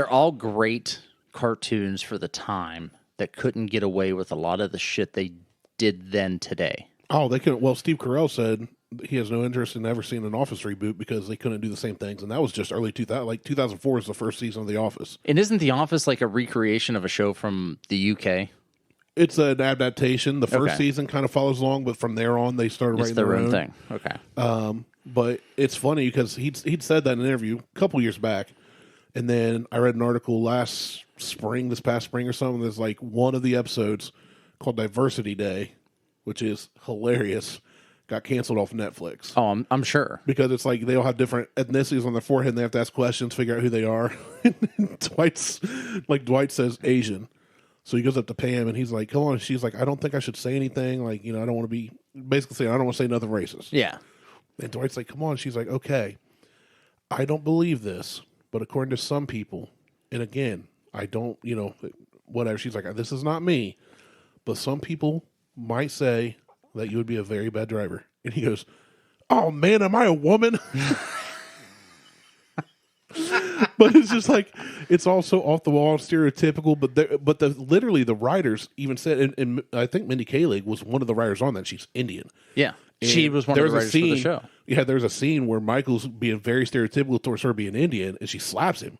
all great cartoons for the time that couldn't get away with a lot of the shit they did then today. Oh, they couldn't. Well, Steve Carell said he has no interest in ever seeing an Office reboot because they couldn't do the same things, and that was just early 2000. Like 2004 is the first season of The Office. And isn't The Office like a recreation of a show from the UK? It's an adaptation. The first season kind of follows along, but from there on, they started writing their own thing. Okay. But it's funny because he'd said that in an interview a couple years back, and then I read an article this past spring or something. There's like one of the episodes called Diversity Day, which is hilarious. Got canceled off Netflix. Oh, I'm sure. Because it's like they all have different ethnicities on their forehead and they have to ask questions, figure out who they are. Dwight says Asian. So he goes up to Pam and he's like, come on. She's like, I don't think I should say anything. Like, I don't want to be basically saying, I don't want to say nothing racist. Yeah. And Dwight's like, come on. She's like, okay, I don't believe this, but according to some people, and again, I don't, whatever. She's like, this is not me, but some people might say that you would be a very bad driver. And he goes, oh man, am I a woman? But it's just like, it's also off the wall, stereotypical, but literally the writers even said, and I think Mindy Kaling was one of the writers on that. She's Indian. Yeah. And she was one of the writers for the show. Yeah, there's a scene where Michael's being very stereotypical towards her being Indian, and she slaps him.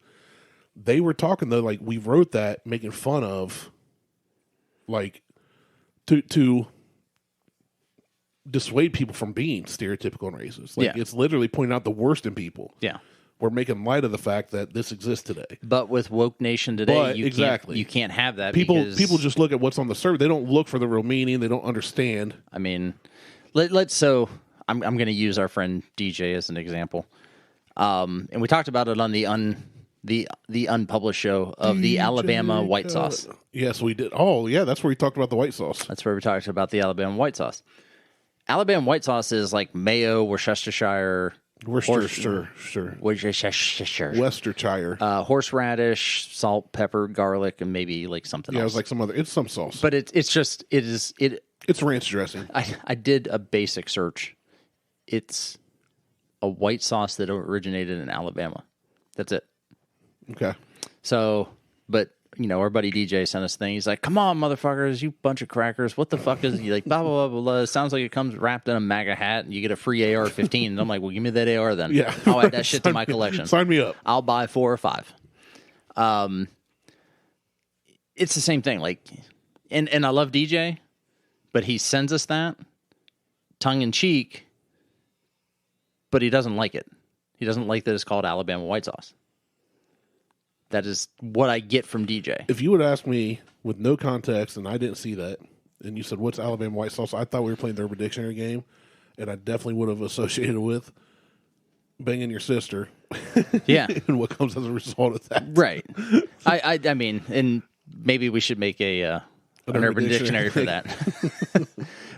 They were talking, though, like, we wrote that making fun of, like, to dissuade people from being stereotypical and racist. Like, it's literally pointing out the worst in people. Yeah. We're making light of the fact that this exists today. But with Woke Nation today, you can't have that. People just look at what's on the surface. They don't look for the real meaning. They don't understand. I mean, I'm going to use our friend DJ as an example. And we talked about it on the the unpublished show of the Alabama white Khaled. sauce. Yes, we did. Oh, yeah, that's where we talked about the white sauce. That's where we talked about the Alabama white sauce. Alabama white sauce is like mayo, Worcestershire, Worcestershire. horseradish, salt, pepper, garlic, and maybe like something else. Yeah, it was like some other. It's some sauce. But it's ranch dressing. I did a basic search. It's a white sauce that originated in Alabama. That's it. Okay. So, but our buddy DJ sent us a thing. He's like, "Come on, motherfuckers, you bunch of crackers! What the fuck is you like? Blah blah blah blah. It sounds like it comes wrapped in a MAGA hat, and you get a free AR-15." And I'm like, "Well, give me that AR then. Yeah, I'll add that shit to my collection. Sign me up. I'll buy 4 or 5." It's the same thing. Like, and I love DJ, but he sends us that tongue in cheek, but he doesn't like it. He doesn't like that it's called Alabama white sauce. That is what I get from DJ. If you would ask me with no context and I didn't see that, and you said, "What's Alabama white sauce?" I thought we were playing the Urban Dictionary game, and I definitely would have associated with banging your sister. Yeah. And what comes as a result of that. Right. I mean, and maybe we should make an Urban Dictionary for that.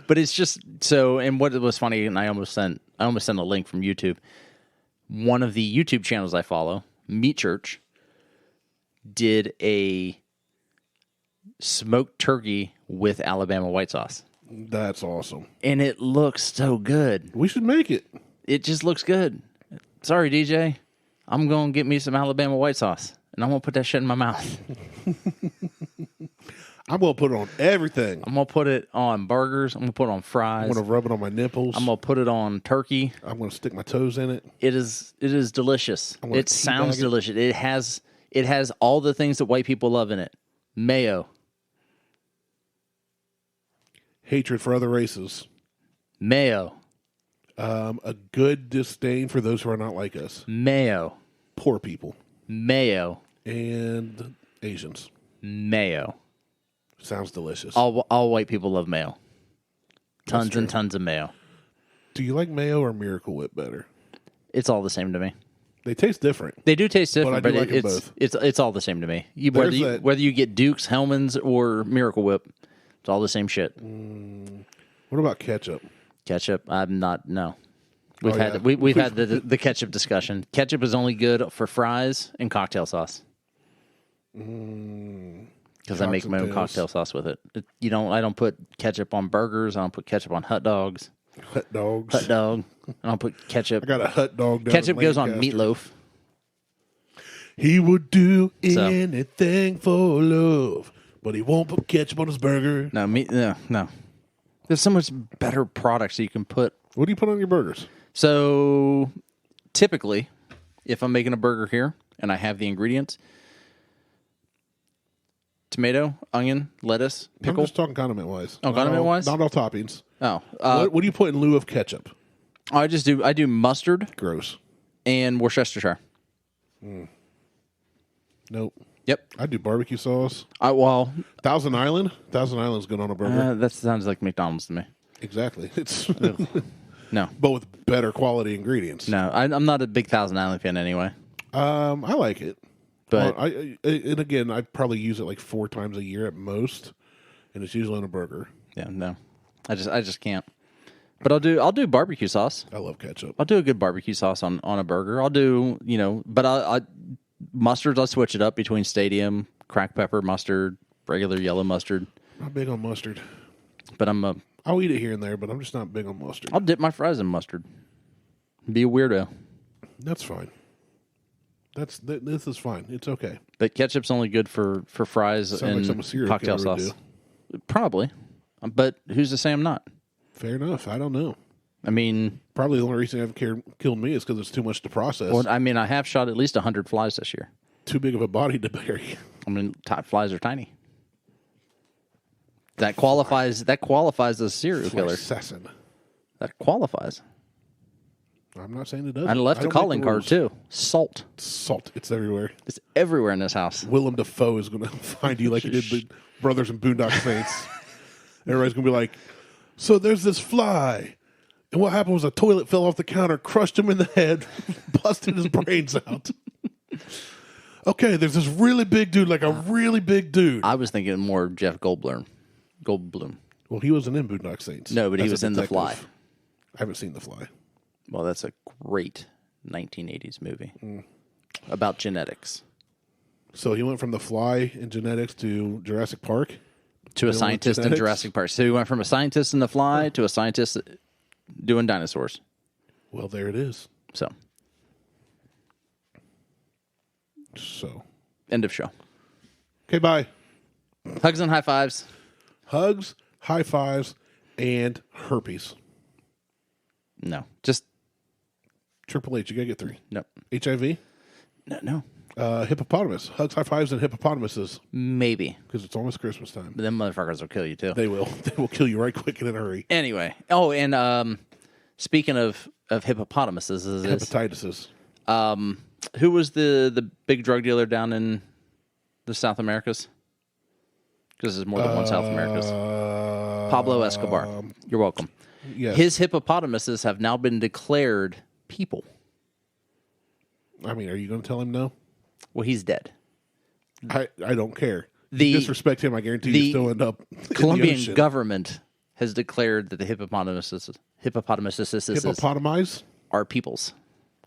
But it's just so, and what was funny, and I almost sent a link from YouTube. One of the YouTube channels I follow, Meat Church, did a smoked turkey with Alabama white sauce. That's awesome. And it looks so good. We should make it. It just looks good. Sorry, DJ. I'm going to get me some Alabama white sauce, and I'm going to put that shit in my mouth. I'm going to put it on everything. I'm going to put it on burgers. I'm going to put it on fries. I'm going to rub it on my nipples. I'm going to put it on turkey. I'm going to stick my toes in it. It is delicious. It sounds delicious. It has all the things that white people love in it. Mayo. Hatred for other races. Mayo. A good disdain for those who are not like us. Mayo. Poor people. Mayo. And Asians. Mayo. Sounds delicious. All white people love mayo. Tons and tons of mayo. Do you like mayo or Miracle Whip better? It's all the same to me. They taste different. They do taste different, but like it's all the same to me. Whether you get Duke's, Hellman's, or Miracle Whip, it's all the same shit. What about ketchup? Ketchup, I'm not. No, we've had the ketchup discussion. Ketchup is only good for fries and cocktail sauce. Because I make my own cocktail sauce with it. I don't put ketchup on burgers. I don't put ketchup on hot dogs. Hot dogs. Hot dog. I don't put ketchup. I got a hot dog. Ketchup goes on meatloaf. He would do anything for love, but he won't put ketchup on his burger. No. There's so much better products that you can put. What do you put on your burgers? So, typically, if I'm making a burger here and I have the ingredients, tomato, onion, lettuce, pickle. I'm just talking condiment-wise. Oh, condiment-wise? Not all toppings. Oh. What do you put in lieu of ketchup? I do mustard. Gross. And Worcestershire. Nope. Yep. I do barbecue sauce. Thousand Island? Thousand Island's good on a burger. That sounds like McDonald's to me. Exactly. It's No. But with better quality ingredients. No, I'm not a big Thousand Island fan anyway. I like it. But and again, I probably use it like 4 times a year at most, and it's usually on a burger. Yeah, no. I just can't. But I'll do barbecue sauce. I love ketchup. I'll do a good barbecue sauce on a burger. I'll do, but mustards, I'll switch it up between Stadium, cracked pepper mustard, regular yellow mustard. Not big on mustard. But I'll eat it here and there, but I'm just not big on mustard. I'll dip my fries in mustard. Be a weirdo. That's fine. This is fine. It's okay. But ketchup's only good for fries and like cocktail sauce. Probably. But who's to say I'm not? Fair enough. I don't know. I mean, probably the only reason it hasn't killed me is because it's too much to process. Well, I mean, I have shot at least 100 flies this year. Too big of a body to bury. I mean, flies are tiny. That qualifies as a serial killer. Assassin. That qualifies. I'm not saying it doesn't. I left a calling card too. Salt. It's everywhere. It's everywhere in this house. Willem Dafoe is going to find you like he did the Brothers and Boondock Saints. Everybody's going to be like, so there's this fly. And what happened was a toilet fell off the counter, crushed him in the head, busted his brains out. Okay, there's this really big dude, like a really big dude. I was thinking more Jeff Goldblum. Well, he wasn't in Boondock Saints. No, but he as a was in The detective. Fly. I haven't seen The Fly. Well, that's a great 1980s movie about genetics. So he went from The Fly in genetics to Jurassic Park? To a scientist in genetics? Jurassic Park. So he went from a scientist in The Fly to a scientist doing dinosaurs. Well, there it is. So, end of show. Okay, bye. Hugs and high fives. Hugs, high fives, and herpes. No, just Triple H, you got to get 3. no. HIV? No. Hippopotamus. Hugs, high fives, and hippopotamuses. Maybe. Because it's almost Christmas time. But them motherfuckers will kill you, too. They will. They will kill you right quick and in a hurry. Anyway. Oh, and speaking of hippopotamuses, Hepatitis. who was the big drug dealer down in the South Americas? Because there's more than one South Americas. Pablo Escobar. You're welcome. Yes. His hippopotamuses have now been declared people. I mean, are you going to tell him no? Well, he's dead. I don't care. You disrespect him, I guarantee you still end up in the Colombian ocean. government has declared that the hippopotamuses Hippopotamize? are peoples.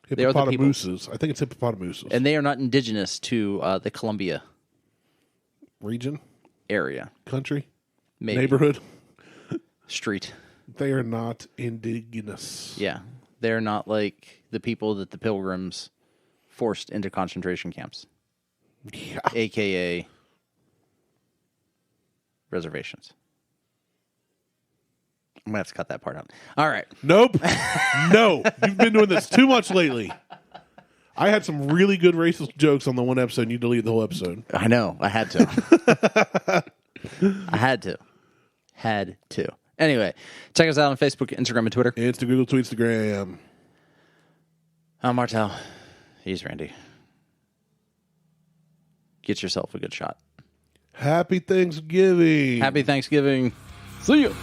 They are the people. Hippopotamuses. I think it's hippopotamuses. And they are not indigenous to the Colombia Region? area. Country? Maybe. Neighborhood? Street. They are not indigenous. Yeah. They're not like the people that the pilgrims forced into concentration camps. Yeah. AKA reservations. I'm going to have to cut that part out. All right. Nope. No. You've been doing this too much lately. I had some really good racist jokes on the one episode, and you deleted the whole episode. I know. I had to. I had to. Anyway, check us out on Facebook, Instagram, and Twitter. Google, Tweetstagram. I'm Martelle. He's Randy. Get yourself a good shot. Happy Thanksgiving. Happy Thanksgiving. See you.